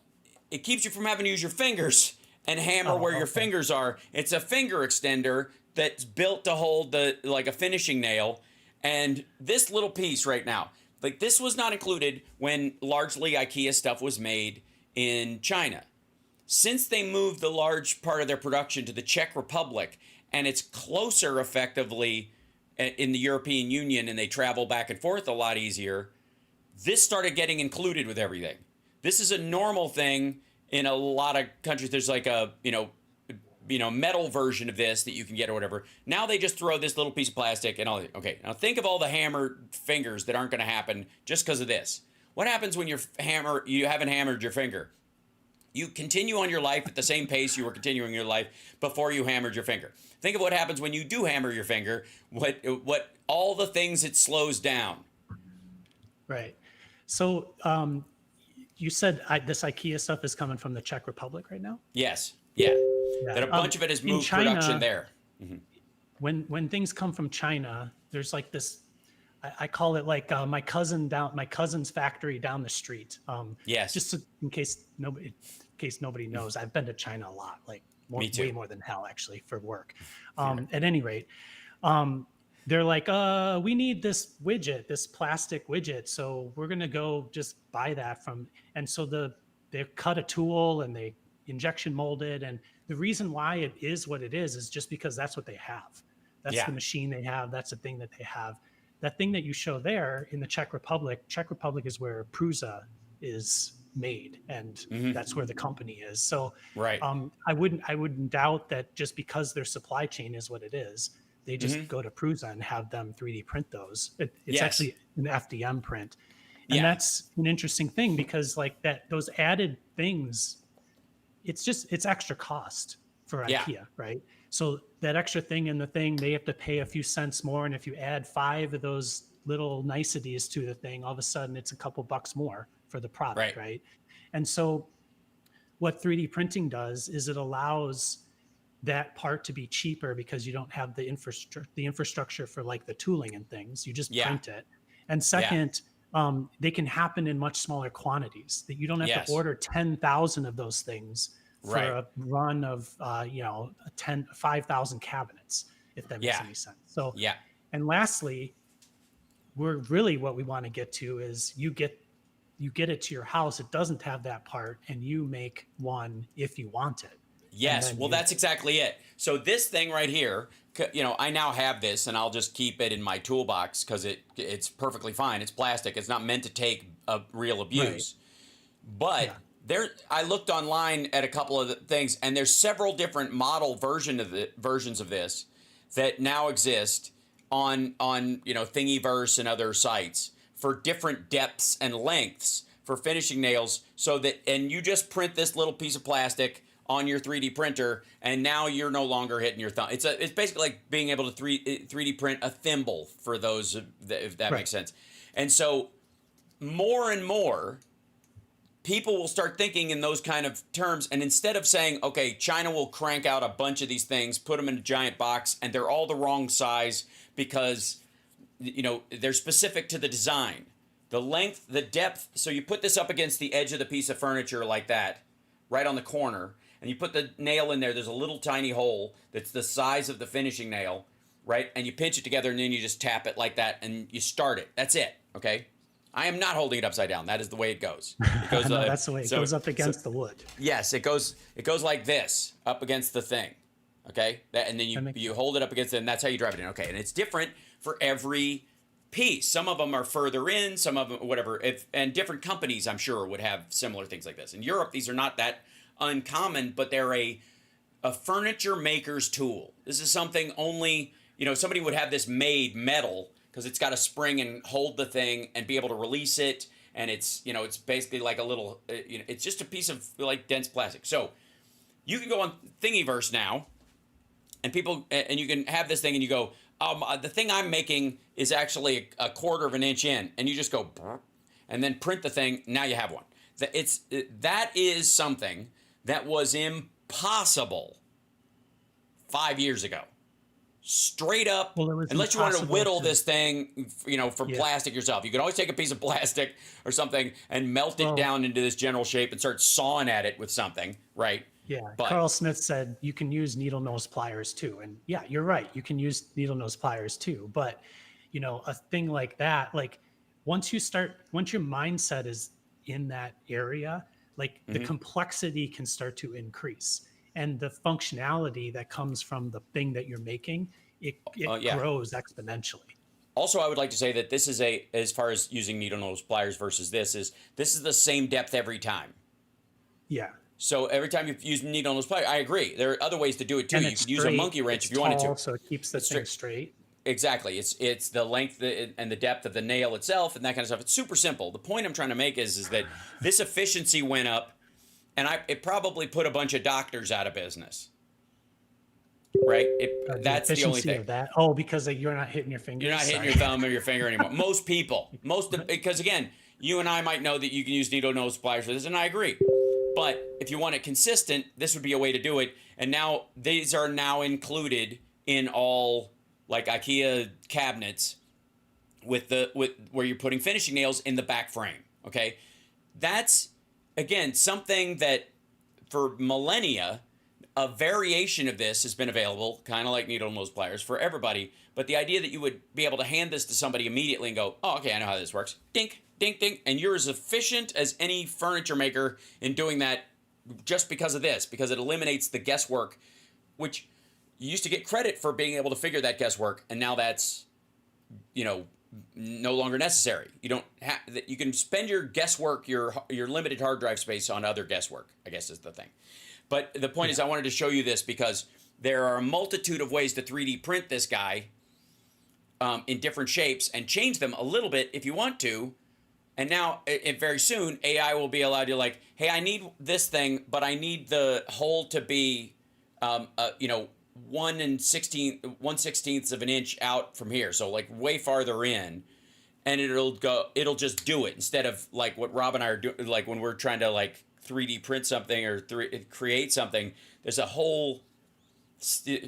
it keeps you from having to use your fingers and hammer Oh, where your okay. fingers are. It's a finger extender that's built to hold like a finishing nail. And this little piece right now, Like this was not included when largely IKEA stuff was made in China. Since they moved the large part of their production to the Czech Republic, and it's closer effectively in the European Union, and they travel back and forth a lot easier, this started getting included with everything. This is a normal thing in a lot of countries. There's like a, metal version of this that you can get or whatever. Now they just throw this little piece of plastic and all. Okay, now think of all the hammered fingers that aren't going to happen just because of this. What happens when you haven't hammered your finger? You continue on your life at the same pace you were continuing your life before you hammered your finger. Think of what happens when you do hammer your finger. What all the things it slows down. Right. So you said this IKEA stuff is coming from the Czech Republic right now? Yes. Yeah. That a bunch of it has moved China, production there. Mm-hmm. When things come from China, there's like this. I call it like my cousin's factory down the street. Yes. Just in case nobody knows, I've been to China a lot, like way more than hell actually for work. At any rate, they're like, we need this plastic widget, so we're gonna go just buy that from. And so they cut a tool and they injection molded, and the reason why it is what it is just because that's what they have. That's the machine they have. That's the thing that they have. That thing that you show there in the Czech Republic is where Prusa is made, and that's where the company is. So right. I wouldn't doubt that just because their supply chain is what it is, they just go to Prusa and have them 3D print those. It's actually an FDM print. And that's an interesting thing because like those added things, it's extra cost for IKEA, right? So that extra thing in the thing, they have to pay a few cents more. And if you add 5 of those little niceties to the thing, all of a sudden it's a couple bucks more for the product, right? And so what 3D printing does is it allows that part to be cheaper because you don't have the infrastructure for like the tooling and things. You just print it. And second, they can happen in much smaller quantities, that you don't have to order 10,000 of those things for a run of 5,000 cabinets, if that makes any sense. So and lastly, what we want to get to is you get it to your house. It doesn't have that part, and you make one if you want it. Yes, well, that's exactly it. So this thing right here, I now have this, and I'll just keep it in my toolbox because it's perfectly fine. It's plastic. It's not meant to take a real abuse. But I looked online at a couple of things, and there's several different model versions of this that now exist on Thingiverse and other sites for different depths and lengths for finishing nails. And you just print this little piece of plastic on your 3D printer, and now you're no longer hitting your thumb. It's basically like being able to 3D print a thimble for those, if that makes sense. And so more and more people will start thinking in those kind of terms, and instead of saying, okay, China will crank out a bunch of these things, put them in a giant box, and they're all the wrong size because they're specific to the design, the length, the depth. So you put this up against the edge of the piece of furniture like that, right on the corner, and you put the nail in there. There's a little tiny hole that's the size of the finishing nail, right? And you pinch it together, and then you just tap it like that, and you start it. That's it, okay? I am not holding it upside down. That is the way it goes. It goes no, that's the way it goes up against the wood. Yes, it goes like this, up against the thing, okay? And then you hold it up against it, and that's how you drive it in, okay? And it's different for every piece. Some of them are further in, some of them, whatever. And different companies, I'm sure, would have similar things like this. In Europe, these are not that uncommon, but they're a furniture maker's tool. This is something only, somebody would have this made metal because it's got a spring and hold the thing and be able to release it. And it's basically like a little, it's just a piece of like dense plastic. So you can go on Thingiverse now, and you can have this thing, and you go, the thing I'm making is actually a quarter of an inch in, and you just go, and then print the thing. Now you have one. That is something that was impossible 5 years ago. Straight up, unless you wanted to whittle this thing, for plastic yourself. You could always take a piece of plastic or something and melt it down into this general shape and start sawing at it with something, right? Yeah, but Carl Smith said you can use needle nose pliers too. And yeah, you're right. You can use needle nose pliers too. But, a thing like that, like once your mindset is in that area, like the Hmm. complexity can start to increase, and the functionality that comes from the thing that you're making, it Yeah. grows exponentially. Also, I would like to say that this is as far as using needle nose pliers versus this is the same depth every time. Yeah. So every time you use needle nose pliers, I agree. There are other ways to do it too. And You it's could use a straight, monkey wrench it's if you wanted tall, to. so it keeps the It's thing straight. straight. Exactly. It's the length and the depth of the nail itself and that kind of stuff. It's super simple. The point I'm trying to make is that this efficiency went up, and it probably put a bunch of doctors out of business. Right? The That's the only efficiency thing. of that. Oh, because like, you're not hitting your fingers. You're not hitting Sorry. your thumb or your finger anymore. Most people, because again, you and I might know that you can use needle nose pliers for this, and I agree. But if you want it consistent, this would be a way to do it. And now these are now included in all like IKEA cabinets with where you're putting finishing nails in the back frame. Okay, that's again something that for millennia a variation of this has been available, kind of like needle nose pliers for everybody. But the idea that you would be able to hand this to somebody immediately and go, oh, okay, I know how this works. Dink, dink, dink. And you're as efficient as any furniture maker in doing that just because of this, because it eliminates the guesswork, which you used to get credit for being able to figure that guesswork. And now that's, no longer necessary. You don't have that. You can spend your guesswork, your limited hard drive space on other guesswork, I guess is the thing. But the point is, I wanted to show you this because there are a multitude of ways to 3D print this guy in different shapes and change them a little bit if you want to. And now, very soon, AI will be allowed to like, hey, I need this thing, but I need the hole to be, 1/16 of an inch out from here. So like way farther in. And it'll just do it instead of like what Rob and I are doing, like when we're trying to like 3D print something or create something, there's a whole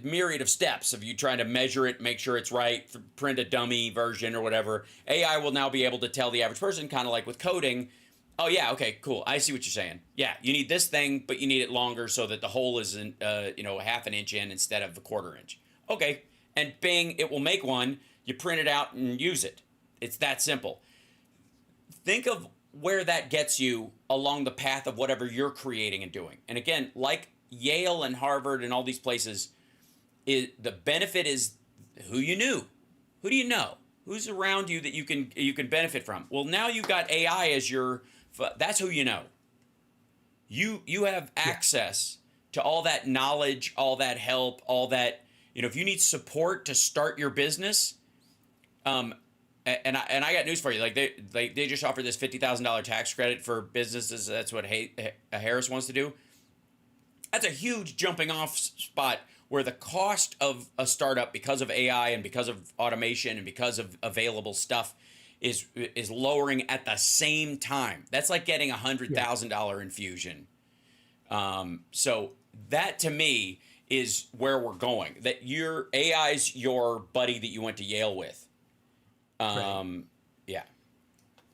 myriad of steps of you trying to measure it, make sure it's right, print a dummy version or whatever. AI will now be able to tell the average person, kind of like with coding, oh yeah, okay, cool, I see what you're saying. Yeah, you need this thing, but you need it longer so that the hole is half an inch in instead of a quarter inch. Okay, and bing, it will make one. You print it out and use it. It's that simple. Think of where that gets you along the path of whatever you're creating and doing. And again, like Yale and Harvard and all these places, the benefit is who you knew. Who do you know? Who's around you that you can benefit from? Well, now you've got AI as that's who you know. You have access to all that knowledge, all that help, all that, if you need support to start your business, and I got news for you. Like they just offered this $50,000 tax credit for businesses. That's what Harris wants to do. That's a huge jumping off spot where the cost of a startup, because of AI and because of automation and because of available stuff, is lowering at the same time. That's like getting $100,000 infusion. So that to me is where we're going. That your AI's your buddy that you went to Yale with. Right. Yeah.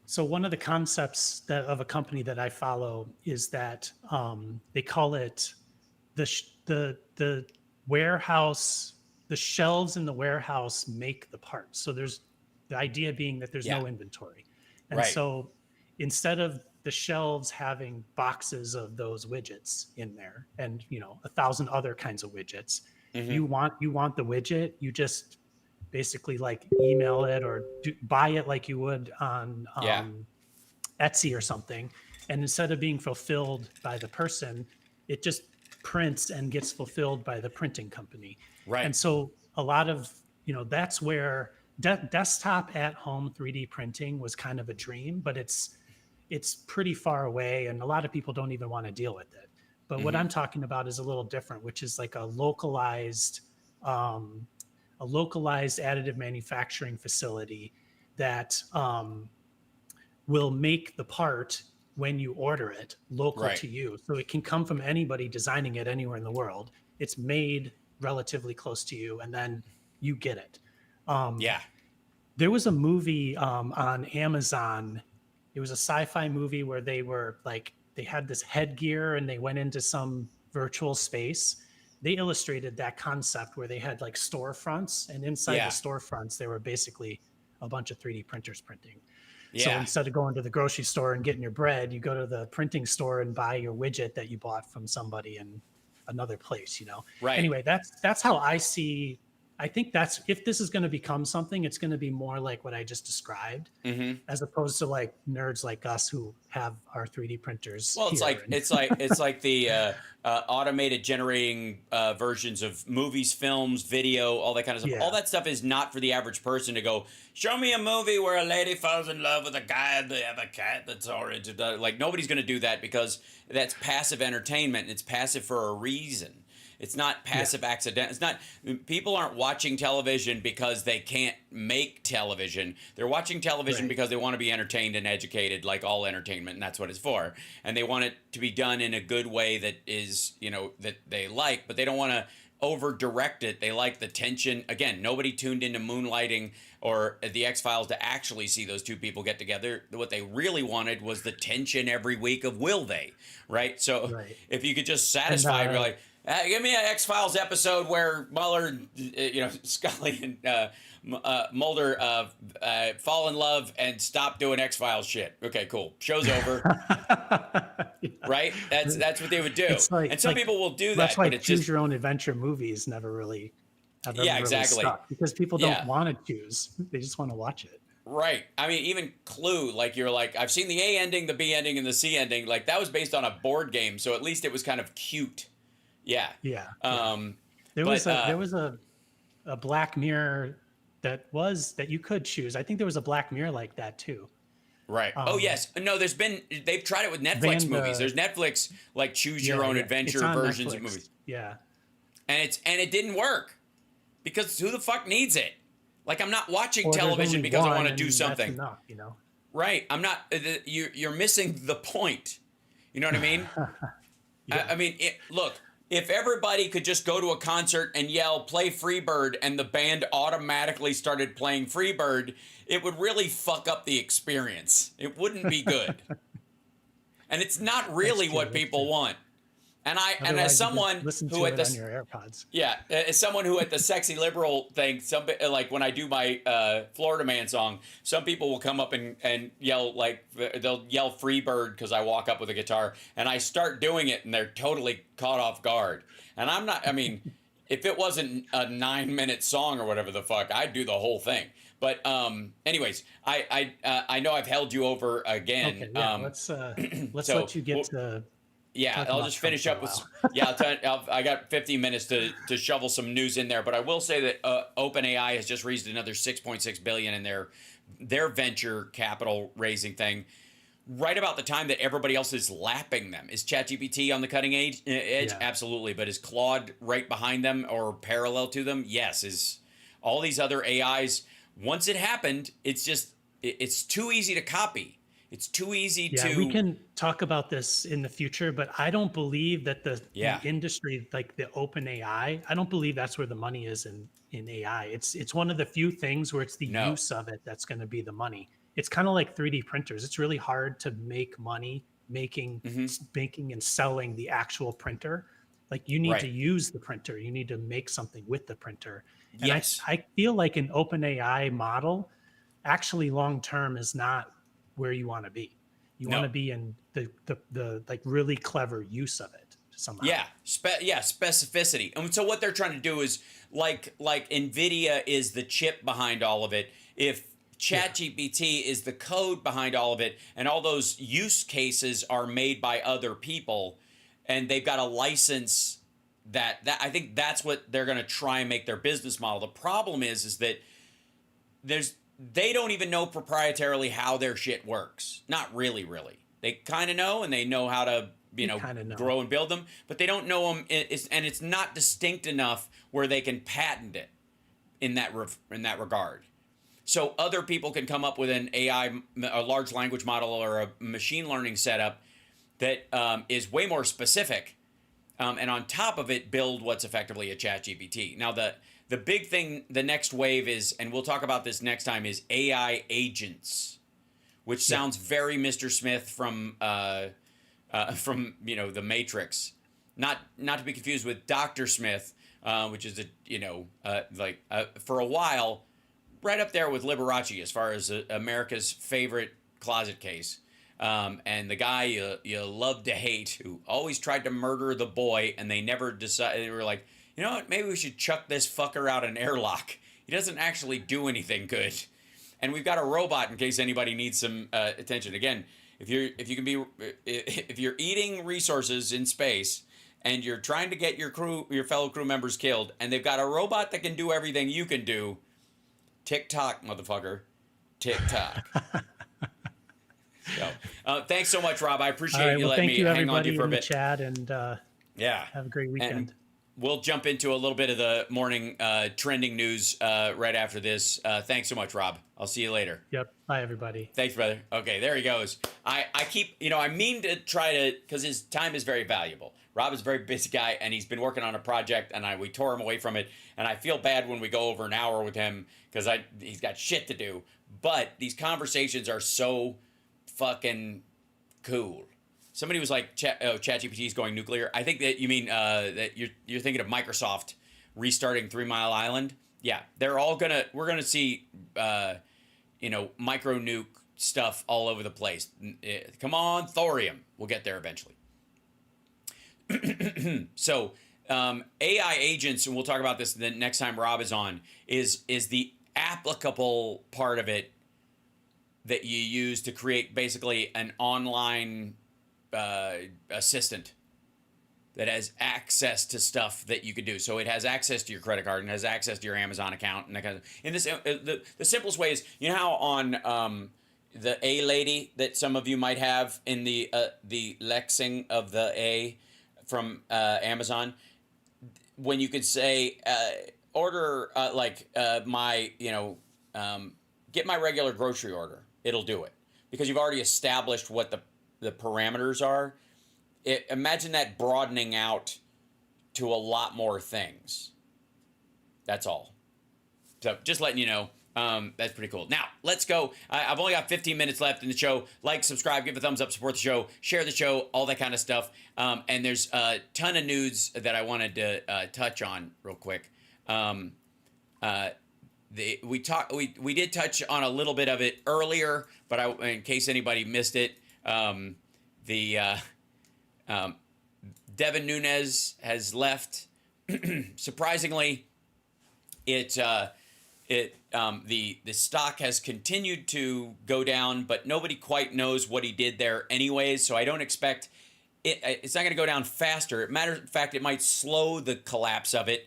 So one of the concepts of a company that I follow is that they call it the warehouse. The shelves in the warehouse make the parts. So there's the idea being that there's no inventory, and right. so instead of the shelves having boxes of those widgets in there, and 1,000 other kinds of widgets, you want the widget. You just basically like email it or buy it like you would on Etsy or something. And instead of being fulfilled by the person, it just prints and gets fulfilled by the printing company. Right. And so a lot of, that's where desktop at home 3D printing was kind of a dream, but it's pretty far away. And a lot of people don't even want to deal with it. But what I'm talking about is a little different, which is like a localized additive manufacturing facility that will make the part when you order it local to you. So it can come from anybody designing it anywhere in the world. It's made relatively close to you, and then you get it. There was a movie on Amazon. It was a sci-fi movie where they had this headgear and they went into some virtual space. They illustrated that concept where they had like storefronts, and inside the storefronts, there were basically a bunch of 3D printers printing. So Yeah. instead of going to the grocery store and getting your bread, you go to the printing store and buy your widget that you bought from somebody in another place, you know. Right. Anyway, that's how I see. I think that's, if this is going to become something, it's going to be more like what I just described, Mm-hmm. as opposed to like nerds like us who have our 3D printers Well, here. And it's like the automated generating versions of movies, films, video, all that kind of stuff. All yeah, that stuff is not for the average person to go, show me a movie where a lady falls in love with a guy and they have a cat that's orange. Like, nobody's going to do that because that's passive entertainment. It's passive for a reason. It's not passive accident. It's not. People aren't watching television because they can't make television. They're watching television right, because they want to be entertained and educated, like all entertainment, and that's what it's for. And they want it to be done in a good way that is, that they like, but they don't want to over direct it. They like the tension. Again, nobody tuned into Moonlighting or the X-Files to actually see those two people get together. What they really wanted was the tension every week of will they, right? So right. if you could just satisfy it, like, give me an X-Files episode where Mueller, Scully and Mulder fall in love and stop doing X-Files shit. Okay, cool. Show's over. Yeah. Right? That's what they would do. It's like, and some people will do that, that's why but it's choose just, your own adventure movies never really have ever yeah, really exactly. stuck, because people Yeah. don't want to choose. They just want to watch it. Right. I mean, even Clue, like, you're like, I've seen the A ending, the B ending, and the C ending. Like, that was based on a board game, so at least it was kind of cute. Yeah. Yeah. There There was a Black Mirror that you could choose. I think there was a Black Mirror like that too. Right. Oh, yes. No, they've tried it with Netflix movies. There's Netflix, like, choose your own adventure versions Netflix. of movies. Yeah. And it didn't work because who the fuck needs it? Like, I'm not watching Or there's television only because I one want to do and something. that's enough, you know? Right. I'm not, you're missing the point. You know what I mean? Yeah. I mean, look, if everybody could just go to a concert and yell, play Freebird, and the band automatically started playing Freebird, it would really fuck up the experience. It wouldn't be good. And it's not really what people want. And as someone listen who to at it the on your AirPods. yeah, as someone who at the sexy liberal thing, like when I do my Florida Man song, some people will come up and yell, like, they'll yell Freebird because I walk up with a guitar and I start doing it and they're totally caught off guard. And I'm not. I mean, if it wasn't a 9-minute song or whatever the fuck, I'd do the whole thing. But anyways, I know I've held you over again. Okay, yeah, let's so, let you get to. Yeah, I'll just finish up with. Yeah, I got 15 minutes to shovel some news in there, but I will say that OpenAI has just raised another 6.6 billion in their venture capital raising thing, right about the time that everybody else is lapping them. Is ChatGPT on the cutting edge? Yeah. Absolutely, but is Claude right behind them or parallel to them? Yes. Is all these other AIs? Once it happened, it's too easy to copy. It's too easy to. Yeah, we can talk about this in the future, but I don't believe that the industry, like the open AI, I don't believe that's where the money is in AI. It's one of the few things where it's the use of it that's going to be the money. It's kind of like 3D printers. It's really hard to make money making and selling the actual printer. Like, you need to use the printer. You need to make something with the printer. And yes. I feel like an open AI model actually long term is not where you want to be. You want to be in the like really clever use of it somehow. Yeah, specificity. And so what they're trying to do is like NVIDIA is the chip behind all of it. If ChatGPT is the code behind all of it, and all those use cases are made by other people, and they've got a license that I think that's what they're going to try and make their business model. The problem is that they don't even know proprietarily how their shit works. Not really. They kind of know, and they know how to, grow and build them, but they don't know them. And it's not distinct enough where they can patent it in that regard. So other people can come up with an AI, a large language model, or a machine learning setup that is way more specific, and on top of it, build what's effectively a ChatGPT. Now, the big thing, the next wave is, and we'll talk about this next time, is AI agents, which sounds very Mr. Smith from The Matrix. Not to be confused with Dr. Smith, which is for a while right up there with Liberace as far as America's favorite closet case. And the guy you love to hate, who always tried to murder the boy, and they never decided. They were like, you know what? Maybe we should chuck this fucker out an airlock. He doesn't actually do anything good. And we've got a robot in case anybody needs some attention. Again, if you're eating resources in space and you're trying to get your fellow crew members killed, and they've got a robot that can do everything you can do, tick-tock, motherfucker. Tick-tock. So, thanks so much, Rob. I appreciate you letting me hang on to you for a bit. Thank you, everybody, in the chat, and yeah, have a great weekend. And we'll jump into a little bit of the morning trending news right after this. Thanks so much, Rob. I'll see you later. Yep. Bye, everybody. Thanks, brother. Okay, there he goes. I keep, I mean to try to, because his time is very valuable. Rob is a very busy guy, and he's been working on a project, and we tore him away from it. And I feel bad when we go over an hour with him because he's got shit to do. But these conversations are so fucking cool. Somebody was like, ChatGPT is going nuclear. I think that you mean that you're thinking of Microsoft restarting 3 Mile Island. Yeah, we're gonna see micro nuke stuff all over the place. Come on, thorium. We'll get there eventually. So AI agents, and we'll talk about this the next time Rob is on, is the applicable part of it that you use to create basically an online assistant that has access to stuff that you could do. So it has access to your credit card and has access to your Amazon account and that kind of. In this, the simplest way is, you know how on the A lady that some of you might have in the Lexing of the A from Amazon, when you could say order get my regular grocery order, it'll do it because you've already established what the parameters are. Imagine that broadening out to a lot more things. That's all. So just letting you know, that's pretty cool. Now, let's go. I've only got 15 minutes left in the show. Like, subscribe, give a thumbs up, support the show, share the show, all that kind of stuff. And there's a ton of news that I wanted to touch on real quick. We did touch on a little bit of it earlier, but in case anybody missed it, Devin Nunes has left. Surprisingly, the stock has continued to go down, but nobody quite knows what he did there anyways. So I don't expect it's not going to go down faster. Matter of fact, it might slow the collapse of it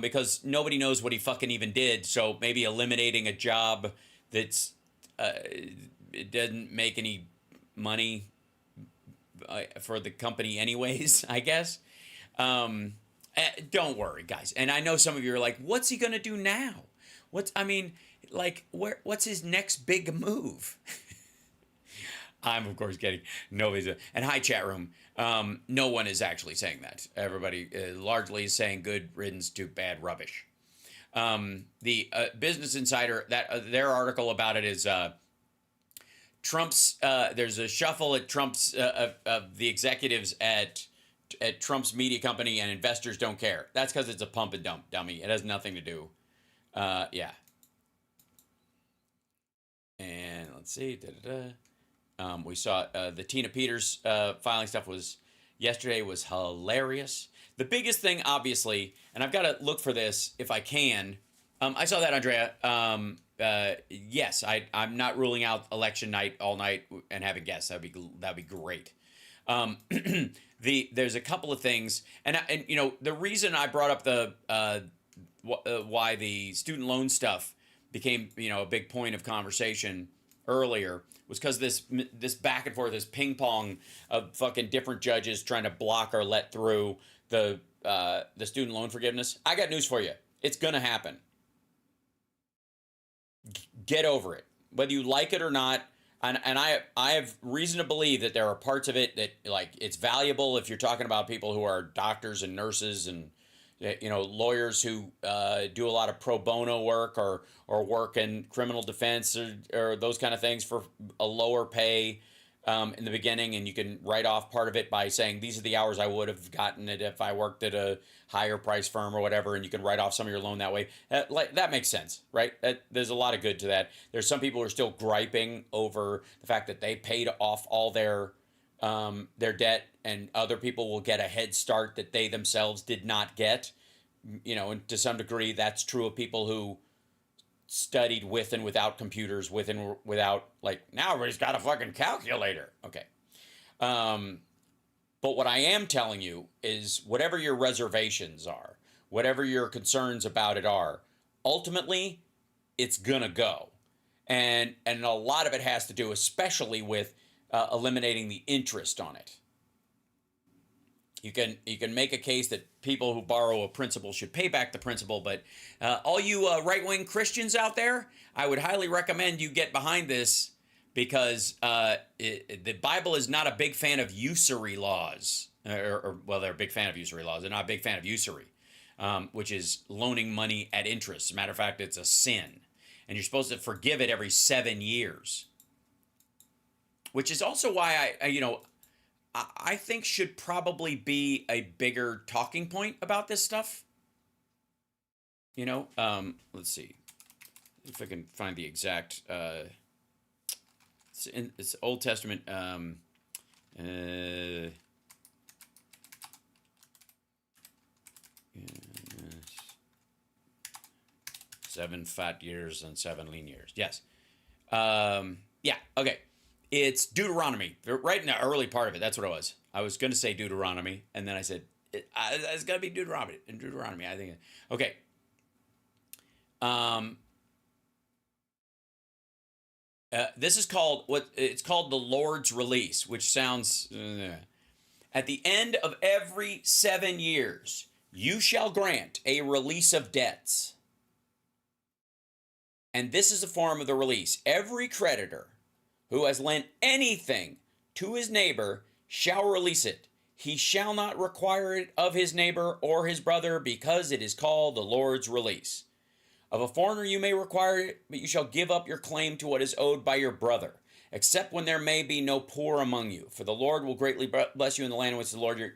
because nobody knows what he fucking even did. So maybe eliminating a job that's it doesn't make any money for the company anyways, I guess. Don't worry, guys. And I know some of you are like, what's he going to do now? What's his next big move? I'm, of course, kidding. Nobody's and hi, chat room. No one is actually saying that. Everybody largely is saying good riddance to bad rubbish. The Business Insider, their article about it is Trump's. There's a shuffle at Trump's of the executives at Trump's media company, and investors don't care. That's because it's a pump and dump, dummy. It has nothing to do. Yeah. And let's see. We saw the Tina Peters filing stuff yesterday was hilarious. The biggest thing, obviously, and I've got to look for this if I can. I saw that, Andrea. Yes, I'm not ruling out election night all night and having guests. That'd be great. There's a couple of things, and the reason I brought up the why the student loan stuff became a big point of conversation earlier was because this back and forth, this ping pong of fucking different judges trying to block or let through the student loan forgiveness. I got news for you. It's gonna happen. Get over it, whether you like it or not. And I have reason to believe that there are parts of it that it's valuable if you're talking about people who are doctors and nurses and lawyers who do a lot of pro bono work or work in criminal defense or those kind of things for a lower pay. in the beginning, and you can write off part of it by saying these are the hours I would have gotten it if I worked at a higher price firm or whatever, and you can write off some of your loan that way. That makes sense, right? There's a lot of good to that. There's some people who are still griping over the fact that they paid off all their debt, and other people will get a head start that they themselves did not get. And to some degree, that's true of people who studied with and without computers, with and without, like, now everybody's got a fucking calculator. Okay. But what I am telling you is whatever your reservations are, whatever your concerns about it are, ultimately, it's gonna go. And a lot of it has to do, especially with eliminating the interest on it. You can make a case that people who borrow a principal should pay back the principal, but all you right-wing Christians out there, I would highly recommend you get behind this, because the Bible is not a big fan of usury laws. Well, they're a big fan of usury laws. They're not a big fan of usury, which is loaning money at interest. As a matter of fact, it's a sin. And you're supposed to forgive it every 7 years. Which is also why I think should probably be a bigger talking point about this stuff. Let's see if I can find the exact. It's Old Testament. 7 fat years and 7 lean years. Yes. Yeah. Okay. It's Deuteronomy, right in the early part of it. That's what it was. I was going to say Deuteronomy, and then I said, it's got to be Deuteronomy. In Deuteronomy, I think. Okay. This is called, it's called the Lord's release, which sounds, at the end of every 7 years, you shall grant a release of debts. And this is a form of the release. Every creditor who has lent anything to his neighbor shall release it. He shall not require it of his neighbor or his brother, because it is called the Lord's release. Of a foreigner you may require it, but you shall give up your claim to what is owed by your brother, except when there may be no poor among you. For the Lord will greatly bless you in the land which the Lord your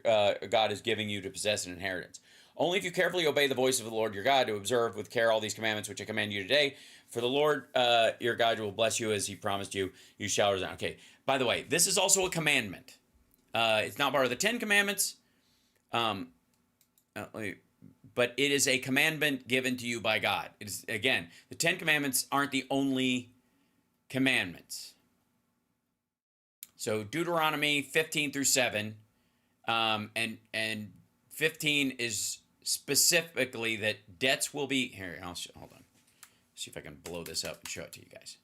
God is giving you to possess an inheritance. Only if you carefully obey the voice of the Lord your God, to observe with care all these commandments which I command you today. For the Lord your God will bless you as he promised you. You shall resign. Okay, by the way, this is also a commandment. It's not part of the 10 Commandments, but it is a commandment given to you by God. It is, again, the 10 Commandments aren't the only commandments. So Deuteronomy 15 through 7, and 15 is specifically that debts will be, here, hold on. See if I can blow this up and show it to you guys.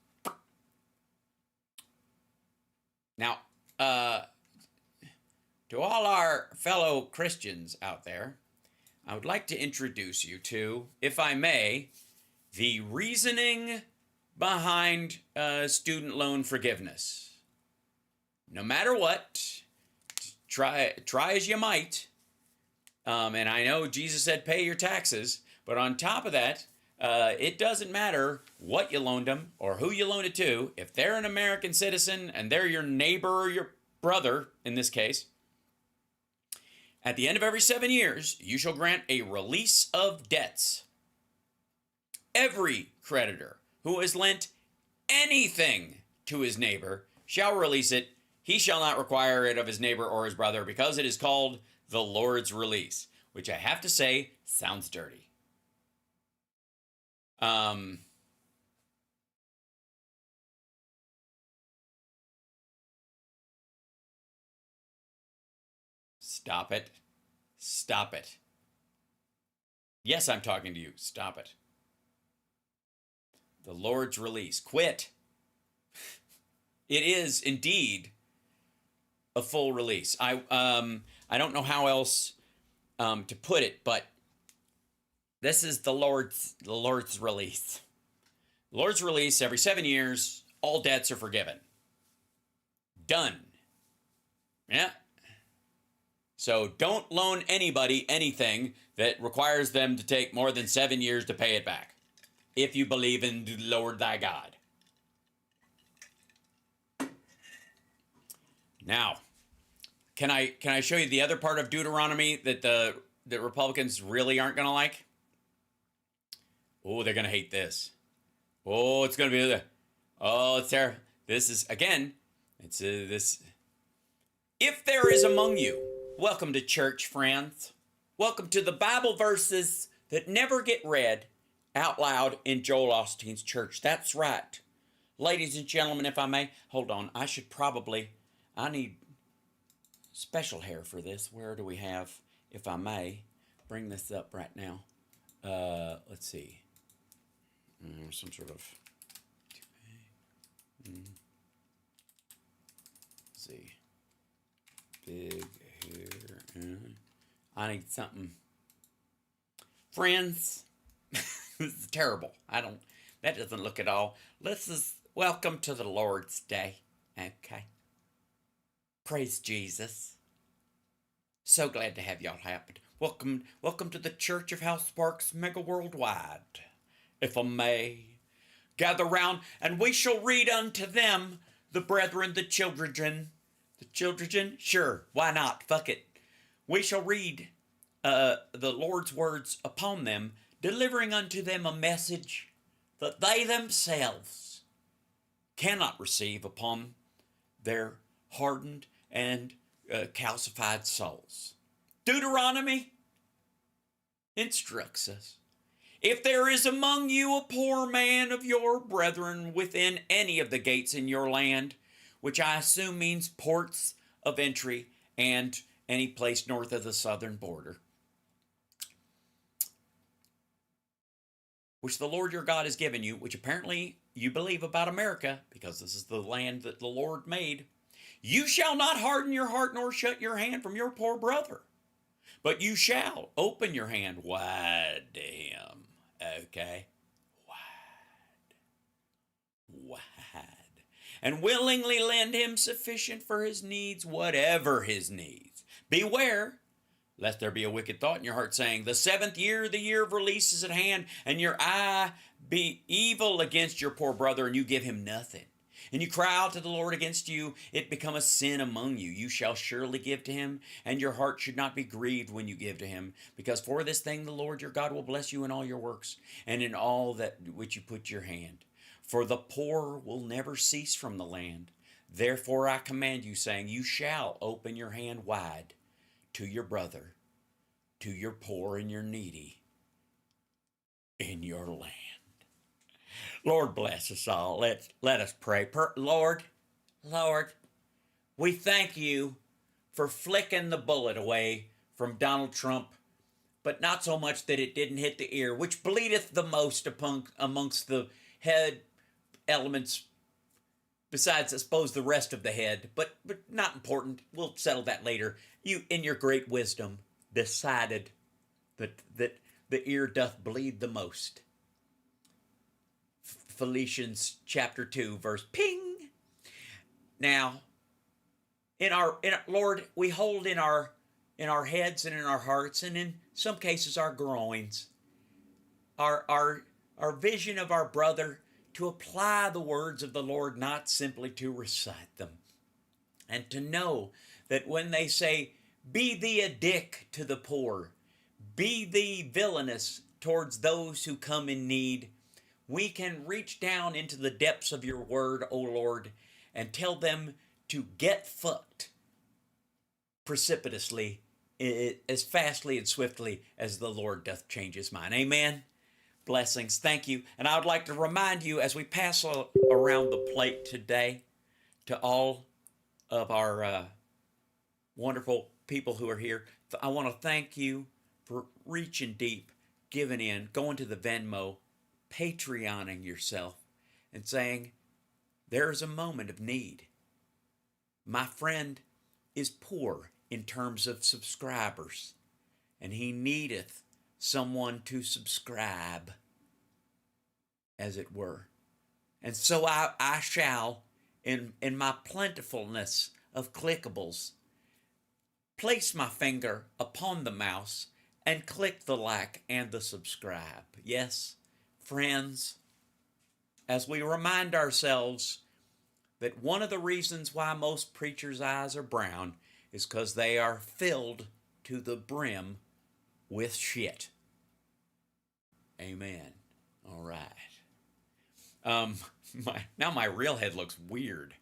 Now, to all our fellow Christians out there, I would like to introduce you to, if I may, the reasoning behind student loan forgiveness. No matter what, try as you might, and I know Jesus said pay your taxes, but on top of that, it doesn't matter what you loaned them or who you loaned it to. If they're an American citizen and they're your neighbor or your brother, in this case, at the end of every 7 years, you shall grant a release of debts. Every creditor who has lent anything to his neighbor shall release it. He shall not require it of his neighbor or his brother, because it is called the Lord's release, which I have to say sounds dirty. Stop it. Stop it. Yes, I'm talking to you. Stop it. The Lord's release. Quit. It is indeed a full release. I don't know how else to put it, but this is the Lord's release. The Lord's release, every 7 years, all debts are forgiven. Done. Yeah. So don't loan anybody anything that requires them to take more than 7 years to pay it back, if you believe in the Lord thy God. Now, can I show you the other part of Deuteronomy that the Republicans really aren't going to like? Oh, they're going to hate this. Oh, it's going to be the. Oh, it's there. This is again. It's this. If there is among you, welcome to church, friends. Welcome to the Bible verses that never get read out loud in Joel Osteen's church. That's right. Ladies and gentlemen, if I may, hold on. I need special hair for this. Where do we have, if I may, bring this up right now. Let's see. Some sort of. Let's see. Big hair. I need something. Friends, this is terrible. That doesn't look at all. Welcome to the Lord's Day. Okay. Praise Jesus. So glad to have y'all happen. Welcome to the Church of House Sparks Megaworldwide. If I may, gather round, and we shall read unto them, the brethren, the children. The children? Sure, why not? Fuck it. We shall read the Lord's words upon them, delivering unto them a message that they themselves cannot receive upon their hardened and calcified souls. Deuteronomy instructs us. If there is among you a poor man of your brethren within any of the gates in your land, which I assume means ports of entry and any place north of the southern border, which the Lord your God has given you, which apparently you believe about America, because this is the land that the Lord made, you shall not harden your heart nor shut your hand from your poor brother, but you shall open your hand wide to him. Okay? Wide. And willingly lend him sufficient for his needs, whatever his needs. Beware, lest there be a wicked thought in your heart, saying, the 7th year, the year of release is at hand, and your eye be evil against your poor brother, and you give him nothing. And you cry out to the Lord against you, it become a sin among you. You shall surely give to him, and your heart should not be grieved when you give to him. Because for this thing the Lord your God will bless you in all your works, and in all that which you put your hand. For the poor will never cease from the land. Therefore I command you, saying, you shall open your hand wide to your brother, to your poor and your needy in your land. Lord bless us all. Let us pray. Lord, we thank you for flicking the bullet away from Donald Trump, but not so much that it didn't hit the ear, which bleedeth the most amongst the head elements, besides, I suppose, the rest of the head, but not important. We'll settle that later. You, in your great wisdom, decided that the ear doth bleed the most. Philippians chapter 2, verse ping. Now, Lord, we hold in our heads and in our hearts, and in some cases our groins, our vision of our brother, to apply the words of the Lord, not simply to recite them, and to know that when they say, be thee a dick to the poor, be thee villainous towards those who come in need, we can reach down into the depths of your word, O Lord, and tell them to get fucked precipitously, as fastly and swiftly as the Lord doth change his mind. Amen. Blessings. Thank you. And I would like to remind you, as we pass around the plate today, to all of our wonderful people who are here, I want to thank you for reaching deep, giving in, going to the Venmo, Patreoning yourself, and saying, there is a moment of need. My friend is poor in terms of subscribers, and he needeth someone to subscribe, as it were. And so I shall, in my plentifulness of clickables, place my finger upon the mouse and click the like and the subscribe. Yes, friends, as we remind ourselves that one of the reasons why most preachers' eyes are brown is because they are filled to the brim with shit. Amen. All right. Now my real head looks weird.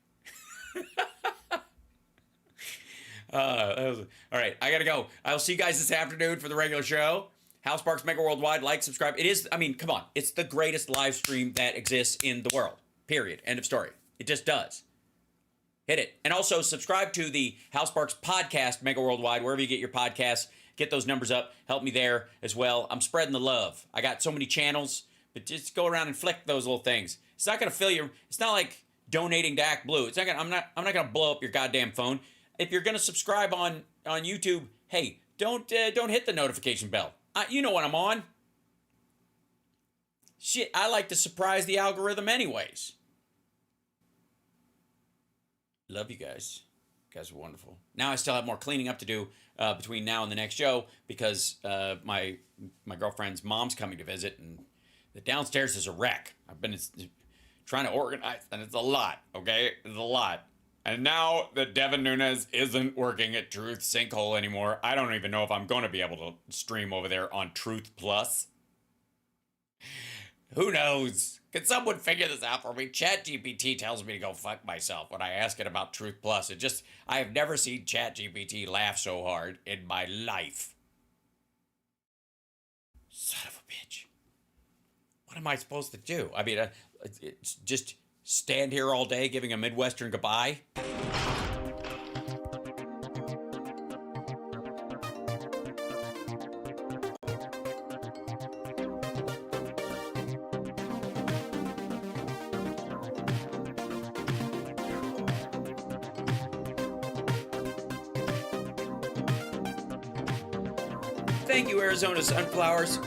All right, I gotta go. I'll see you guys this afternoon for the regular show. House Parks Megaworldwide. Like, subscribe. It is, I mean, come on. It's the greatest live stream that exists in the world. Period. End of story. It just does. Hit it. And also subscribe to the House Parks podcast, Megaworldwide, wherever you get your podcasts. Get those numbers up. Help me there as well. I'm spreading the love. I got so many channels, but just go around and flick those little things. It's not gonna fill your. It's not like donating to Act Blue. It's not gonna. I'm not gonna blow up your goddamn phone. If you're gonna subscribe on YouTube, hey, don't hit the notification bell. You know what I'm on. Shit, I like to surprise the algorithm anyways. Love you guys. You guys are wonderful. Now I still have more cleaning up to do between now and the next show because my girlfriend's mom's coming to visit and the downstairs is a wreck. I've been trying to organize and it's a lot, okay? It's a lot. And now that Devin Nunes isn't working at Truth Sinkhole anymore, I don't even know if I'm going to be able to stream over there on Truth Plus. Who knows? Can someone figure this out for me? ChatGPT tells me to go fuck myself when I ask it about Truth Plus. I have never seen ChatGPT laugh so hard in my life. Son of a bitch. What am I supposed to do? I mean, it's just stand here all day giving a Midwestern goodbye? Thank you, Arizona Sunflowers.